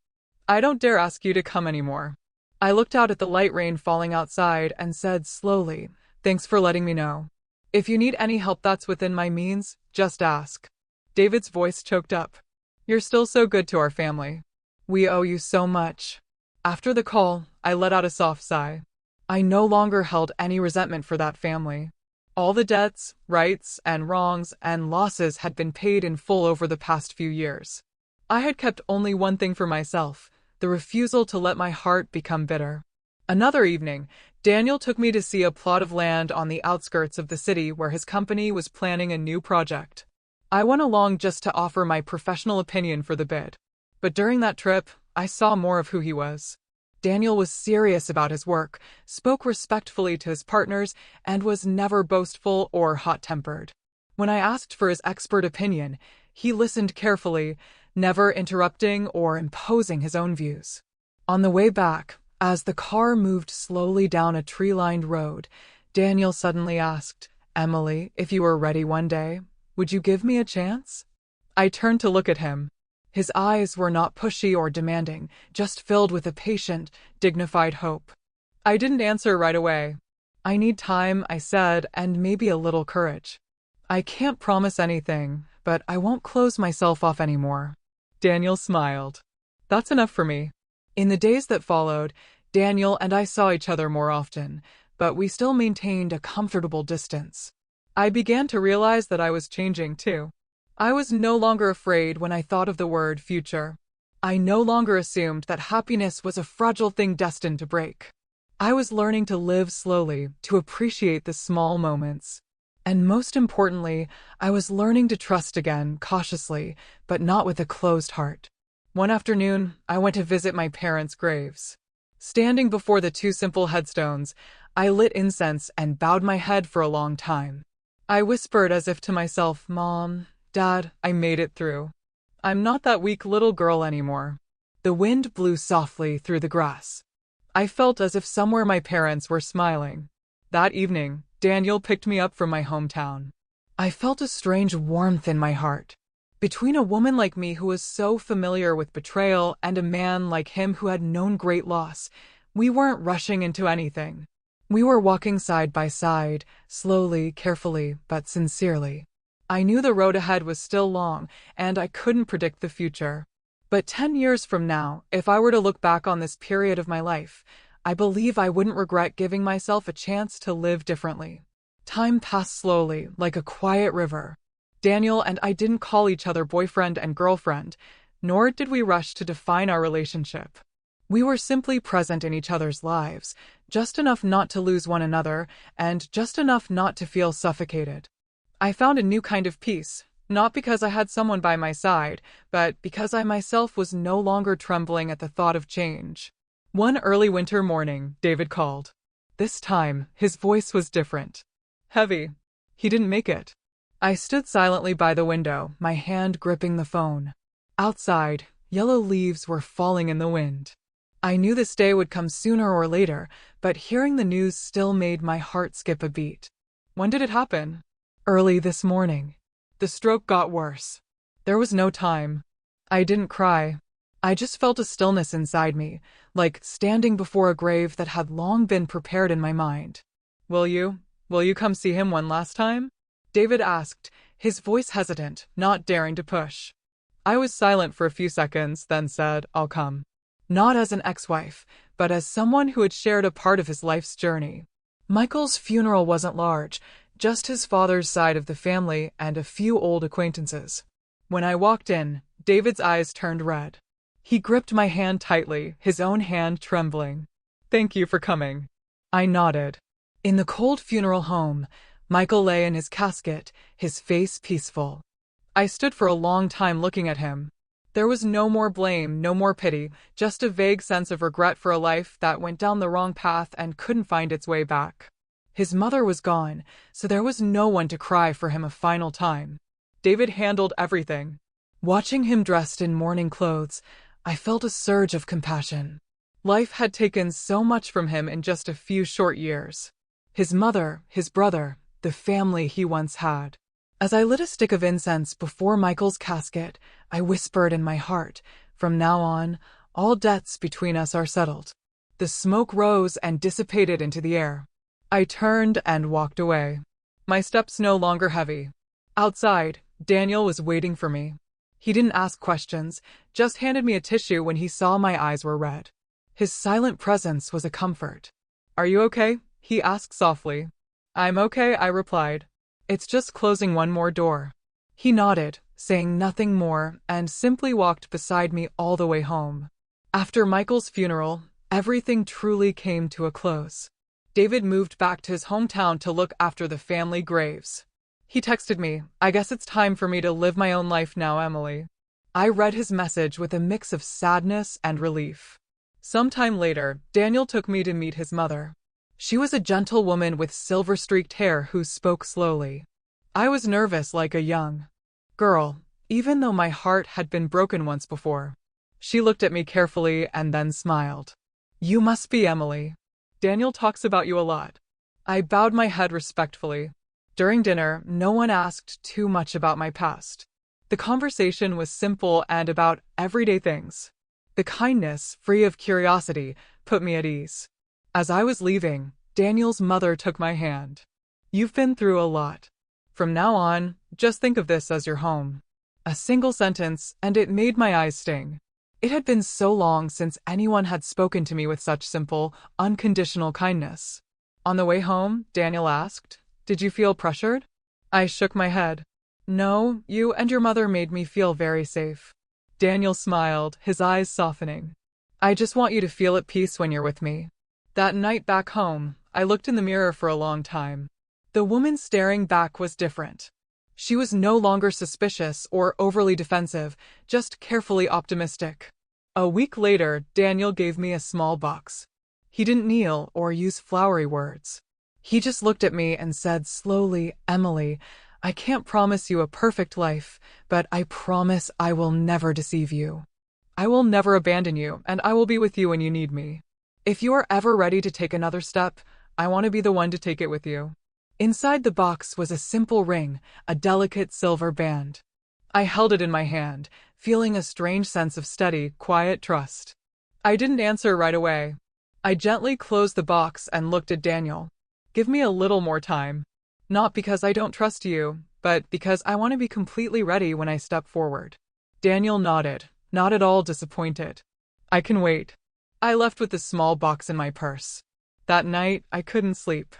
"I don't dare ask you to come anymore." I looked out at the light rain falling outside and said slowly, "Thanks for letting me know. If you need any help that's within my means, just ask." David's voice choked up. "You're still so good to our family. We owe you so much." After the call, I let out a soft sigh. I no longer held any resentment for that family. All the debts, rights, and wrongs and losses had been paid in full over the past few years. I had kept only one thing for myself: the refusal to let my heart become bitter. Another evening, Daniel took me to see a plot of land on the outskirts of the city where his company was planning a new project. I went along just to offer my professional opinion for the bid. But during that trip, I saw more of who he was. Daniel was serious about his work, spoke respectfully to his partners, and was never boastful or hot-tempered. When I asked for his expert opinion, he listened carefully, never interrupting or imposing his own views. On the way back, as the car moved slowly down a tree-lined road, Daniel suddenly asked, "Emily, if you were ready one day, would you give me a chance?" I turned to look at him. His eyes were not pushy or demanding, just filled with a patient, dignified hope. I didn't answer right away. "I need time," I said, "and maybe a little courage. I can't promise anything, but I won't close myself off anymore." Daniel smiled. "That's enough for me." In the days that followed, Daniel and I saw each other more often, but we still maintained a comfortable distance. I began to realize that I was changing too. I was no longer afraid when I thought of the word future. I no longer assumed that happiness was a fragile thing destined to break. I was learning to live slowly, to appreciate the small moments. And most importantly, I was learning to trust again, cautiously, but not with a closed heart. One afternoon, I went to visit my parents' graves. Standing before the two simple headstones, I lit incense and bowed my head for a long time. I whispered as if to myself, "Mom, Dad, I made it through. I'm not that weak little girl anymore." The wind blew softly through the grass. I felt as if somewhere my parents were smiling. That evening, Daniel picked me up from my hometown. I felt a strange warmth in my heart. Between a woman like me who was so familiar with betrayal and a man like him who had known great loss, we weren't rushing into anything. We were walking side by side, slowly, carefully, but sincerely. I knew the road ahead was still long, and I couldn't predict the future. But 10 years from now, if I were to look back on this period of my life, I believe I wouldn't regret giving myself a chance to live differently. Time passed slowly, like a quiet river. Daniel and I didn't call each other boyfriend and girlfriend, nor did we rush to define our relationship. We were simply present in each other's lives, just enough not to lose one another, and just enough not to feel suffocated. I found a new kind of peace, not because I had someone by my side, but because I myself was no longer trembling at the thought of change. One early winter morning, David called. This time, his voice was different. Heavy. He didn't make it. I stood silently by the window, my hand gripping the phone. Outside, yellow leaves were falling in the wind. I knew this day would come sooner or later, but hearing the news still made my heart skip a beat. When did it happen? Early this morning. The stroke got worse. There was no time. I didn't cry. I just felt a stillness inside me, like standing before a grave that had long been prepared in my mind. Will you come see him one last time? David asked, his voice hesitant, not daring to push. I was silent for a few seconds, then said, I'll come. Not as an ex-wife, but as someone who had shared a part of his life's journey. Michael's funeral wasn't large, just his father's side of the family and a few old acquaintances. When I walked in, David's eyes turned red. He gripped my hand tightly, his own hand trembling. Thank you for coming. I nodded. In the cold funeral home, Michael lay in his casket, his face peaceful. I stood for a long time looking at him. There was no more blame, no more pity, just a vague sense of regret for a life that went down the wrong path and couldn't find its way back. His mother was gone, so there was no one to cry for him a final time. David handled everything. Watching him dressed in mourning clothes, I felt a surge of compassion. Life had taken so much from him in just a few short years. His mother, his brother, the family he once had. As I lit a stick of incense before Michael's casket, I whispered in my heart, from now on, all debts between us are settled. The smoke rose and dissipated into the air. I turned and walked away. My steps no longer heavy. Outside, Daniel was waiting for me. He didn't ask questions, just handed me a tissue when he saw my eyes were red. His silent presence was a comfort. Are you okay? He asked softly. I'm okay, I replied. It's just closing one more door. He nodded, saying nothing more, and simply walked beside me all the way home. After Michael's funeral, everything truly came to a close. David moved back to his hometown to look after the family graves. He texted me, I guess it's time for me to live my own life now, Emily. I read his message with a mix of sadness and relief. Sometime later, Daniel took me to meet his mother. She was a gentle woman with silver-streaked hair who spoke slowly. I was nervous like a young girl, even though my heart had been broken once before. She looked at me carefully and then smiled. You must be Emily. Daniel talks about you a lot. I bowed my head respectfully. During dinner, no one asked too much about my past. The conversation was simple and about everyday things. The kindness, free of curiosity, put me at ease. As I was leaving, Daniel's mother took my hand. You've been through a lot. From now on, just think of this as your home. A single sentence, and it made my eyes sting. It had been so long since anyone had spoken to me with such simple, unconditional kindness. On the way home, Daniel asked, Did you feel pressured? I shook my head. No, you and your mother made me feel very safe. Daniel smiled, his eyes softening. I just want you to feel at peace when you're with me. That night back home, I looked in the mirror for a long time. The woman staring back was different. She was no longer suspicious or overly defensive, just carefully optimistic. A week later, Daniel gave me a small box. He didn't kneel or use flowery words. He just looked at me and said slowly, Emily, I can't promise you a perfect life, but I promise I will never deceive you. I will never abandon you, and I will be with you when you need me. If you are ever ready to take another step, I want to be the one to take it with you. Inside the box was a simple ring, a delicate silver band. I held it in my hand, feeling a strange sense of steady, quiet trust. I didn't answer right away. I gently closed the box and looked at Daniel. Give me a little more time. Not because I don't trust you, but because I want to be completely ready when I step forward. Daniel nodded, not at all disappointed. I can wait. I left with the small box in my purse. That night, I couldn't sleep.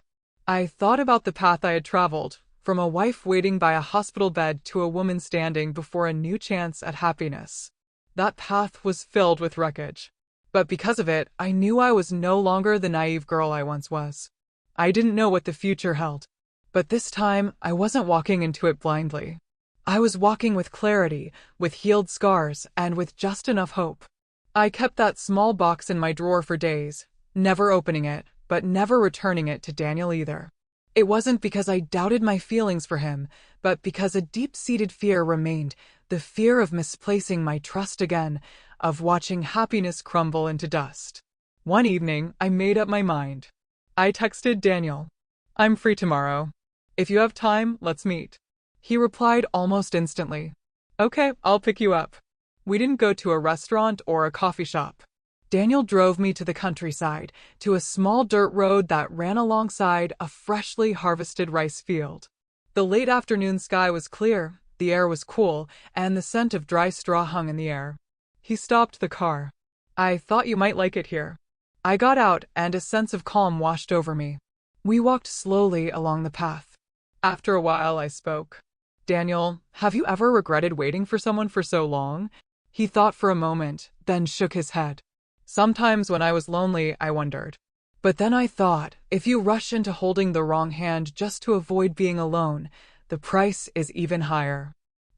I thought about the path I had traveled, from a wife waiting by a hospital bed to a woman standing before a new chance at happiness. That path was filled with wreckage. But because of it, I knew I was no longer the naive girl I once was. I didn't know what the future held. But this time, I wasn't walking into it blindly. I was walking with clarity, with healed scars, and with just enough hope. I kept that small box in my drawer for days, never opening it, but never returning it to Daniel either. It wasn't because I doubted my feelings for him, but because a deep-seated fear remained, the fear of misplacing my trust again, of watching happiness crumble into dust. One evening, I made up my mind. I texted Daniel. I'm free tomorrow. If you have time, let's meet. He replied almost instantly. Okay, I'll pick you up. We didn't go to a restaurant or a coffee shop. Daniel drove me to the countryside, to a small dirt road that ran alongside a freshly harvested rice field. The late afternoon sky was clear, the air was cool, and the scent of dry straw hung in the air. He stopped the car. I thought you might like it here. I got out, and a sense of calm washed over me. We walked slowly along the path. After a while, I spoke. Daniel, have you ever regretted waiting for someone for so long? He thought for a moment, then shook his head. Sometimes when I was lonely, I wondered. But then I thought, if you rush into holding the wrong hand just to avoid being alone, the price is even higher.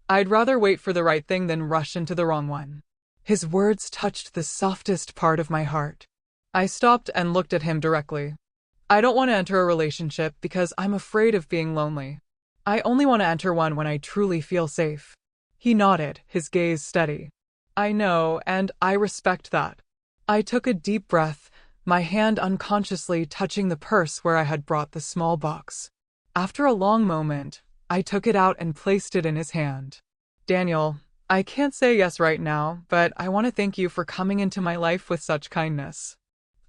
I'd rather wait for the right thing than rush into the wrong one. His words touched the softest part of my heart. I stopped and looked at him directly. I don't want to enter a relationship because I'm afraid of being lonely. I only want to enter one when I truly feel safe. He nodded, his gaze steady. I know, and I respect that. I took a deep breath, my hand unconsciously touching the purse where I had brought the small box. After a long moment, I took it out and placed it in his hand. Daniel, I can't say yes right now, but I want to thank you for coming into my life with such kindness.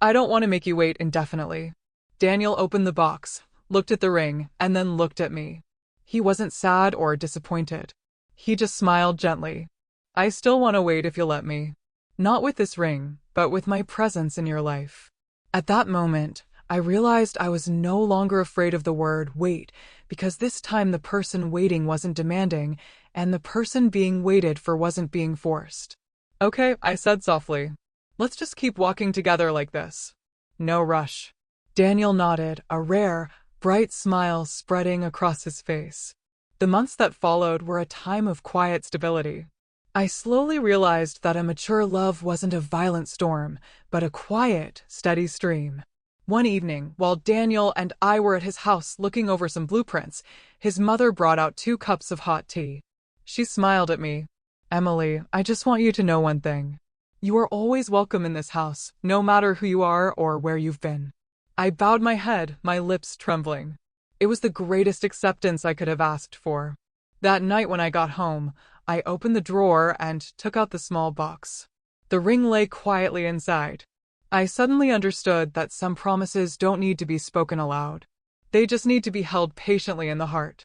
I don't want to make you wait indefinitely. Daniel opened the box, looked at the ring, and then looked at me. He wasn't sad or disappointed. He just smiled gently. I still want to wait if you'll let me. Not with this ring, but with my presence in your life. At that moment, I realized I was no longer afraid of the word wait, because this time the person waiting wasn't demanding, and the person being waited for wasn't being forced. Okay, I said softly. Let's just keep walking together like this. No rush. Daniel nodded, a rare, bright smile spreading across his face. The months that followed were a time of quiet stability. I slowly realized that a mature love wasn't a violent storm, but a quiet, steady stream. One evening, while Daniel and I were at his house looking over some blueprints, his mother brought out 2 cups of hot tea. She smiled at me. Emily, I just want you to know one thing. You are always welcome in this house, no matter who you are or where you've been. I bowed my head, my lips trembling. It was the greatest acceptance I could have asked for. That night when I got home, I opened the drawer and took out the small box. The ring lay quietly inside. I suddenly understood that some promises don't need to be spoken aloud. They just need to be held patiently in the heart.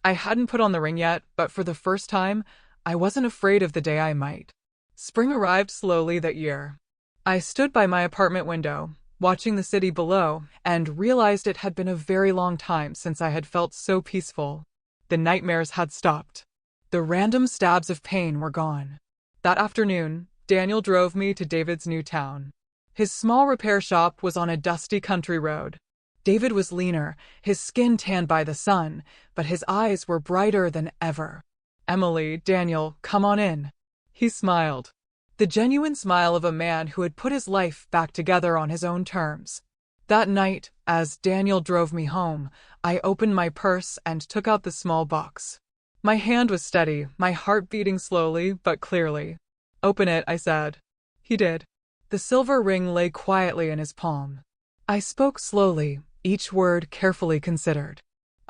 I hadn't put on the ring yet, but for the first time, I wasn't afraid of the day I might. Spring arrived slowly that year. I stood by my apartment window, watching the city below, and realized it had been a very long time since I had felt so peaceful. The nightmares had stopped. The random stabs of pain were gone. That afternoon, Daniel drove me to David's new town. His small repair shop was on a dusty country road. David was leaner, his skin tanned by the sun, but his eyes were brighter than ever. Emily, Daniel, come on in. He smiled. The genuine smile of a man who had put his life back together on his own terms. That night, as Daniel drove me home, I opened my purse and took out the small box. My hand was steady, my heart beating slowly but clearly. Open it, I said. He did. The silver ring lay quietly in his palm. I spoke slowly, each word carefully considered.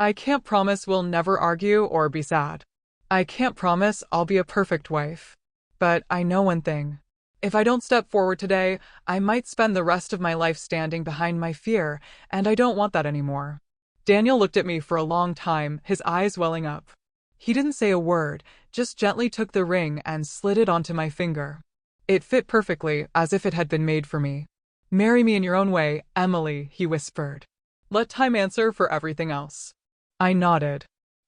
I can't promise we'll never argue or be sad. I can't promise I'll be a perfect wife. But I know one thing. If I don't step forward today, I might spend the rest of my life standing behind my fear, and I don't want that anymore. Daniel looked at me for a long time, his eyes welling up. He didn't say a word, just gently took the ring and slid it onto my finger. It fit perfectly, as if it had been made for me. "Marry me in your own way, Emily," he whispered. "Let time answer for everything else." I nodded.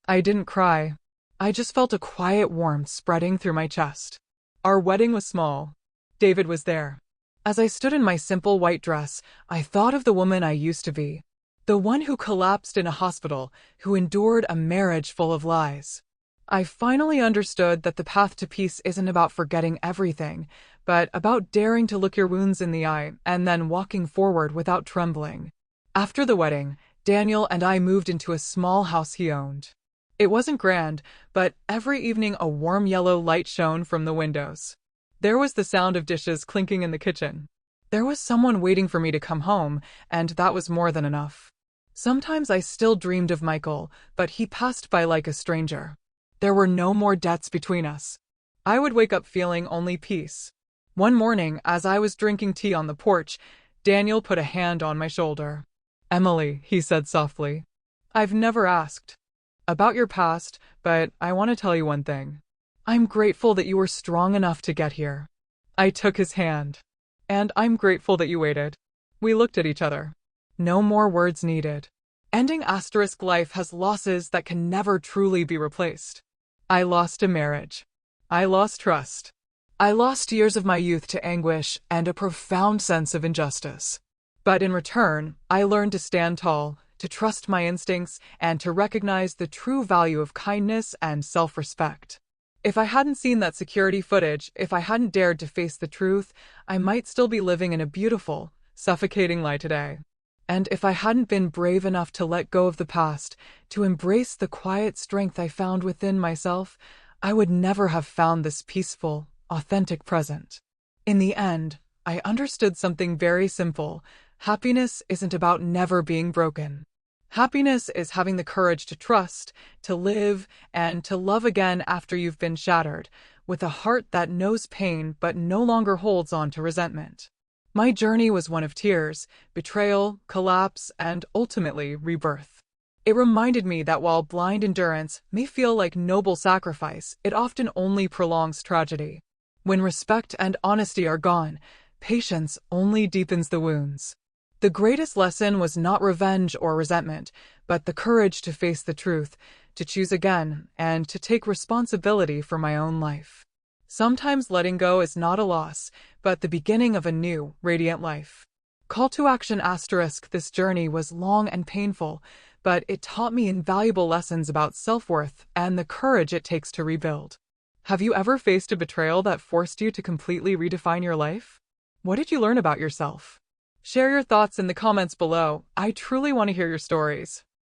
I didn't cry. I just felt a quiet warmth spreading through my chest. Our wedding was small. David was there. As I stood in my simple white dress, I thought of the woman I used to be. The one who collapsed in a hospital, who endured a marriage full of lies. I finally understood that the path to peace isn't about forgetting everything, but about daring to look your wounds in the eye and then walking forward without trembling. After the wedding, Daniel and I moved into a small house he owned. It wasn't grand, but every evening a warm yellow light shone from the windows. There was the sound of dishes clinking in the kitchen. There was someone waiting for me to come home, and that was more than enough. Sometimes I still dreamed of Michael, but he passed by like a stranger. There were no more debts between us. I would wake up feeling only peace. One morning, as I was drinking tea on the porch, Daniel put a hand on my shoulder. "Emily," he said softly, "I've never asked about your past, but I want to tell you one thing. I'm grateful that you were strong enough to get here." I took his hand. "And I'm grateful that you waited." We looked at each other. No more words needed. Ending asterisk life has losses that can never truly be replaced. I lost a marriage. I lost trust. I lost years of my youth to anguish and a profound sense of injustice. But in return, I learned to stand tall, to trust my instincts, and to recognize the true value of kindness and self-respect. If I hadn't seen that security footage, if I hadn't dared to face the truth, I might still be living in a beautiful, suffocating lie today. And if I hadn't been brave enough to let go of the past, to embrace the quiet strength I found within myself, I would never have found this peaceful, authentic present. In the end, I understood something very simple. Happiness isn't about never being broken. Happiness is having the courage to trust, to live, and to love again after you've been shattered, with a heart that knows pain but no longer holds on to resentment. My journey was one of tears, betrayal, collapse, and ultimately rebirth. It reminded me that while blind endurance may feel like noble sacrifice, it often only prolongs tragedy. When respect and honesty are gone, patience only deepens the wounds. The greatest lesson was not revenge or resentment, but the courage to face the truth, to choose again, and to take responsibility for my own life. Sometimes letting go is not a loss, but the beginning of a new, radiant life. Call to action asterisk. This journey was long and painful, but it taught me invaluable lessons about self-worth and the courage it takes to rebuild. Have you ever faced a betrayal that forced you to completely redefine your life? What did you learn about yourself? Share your thoughts in the comments below. I truly want to hear your stories.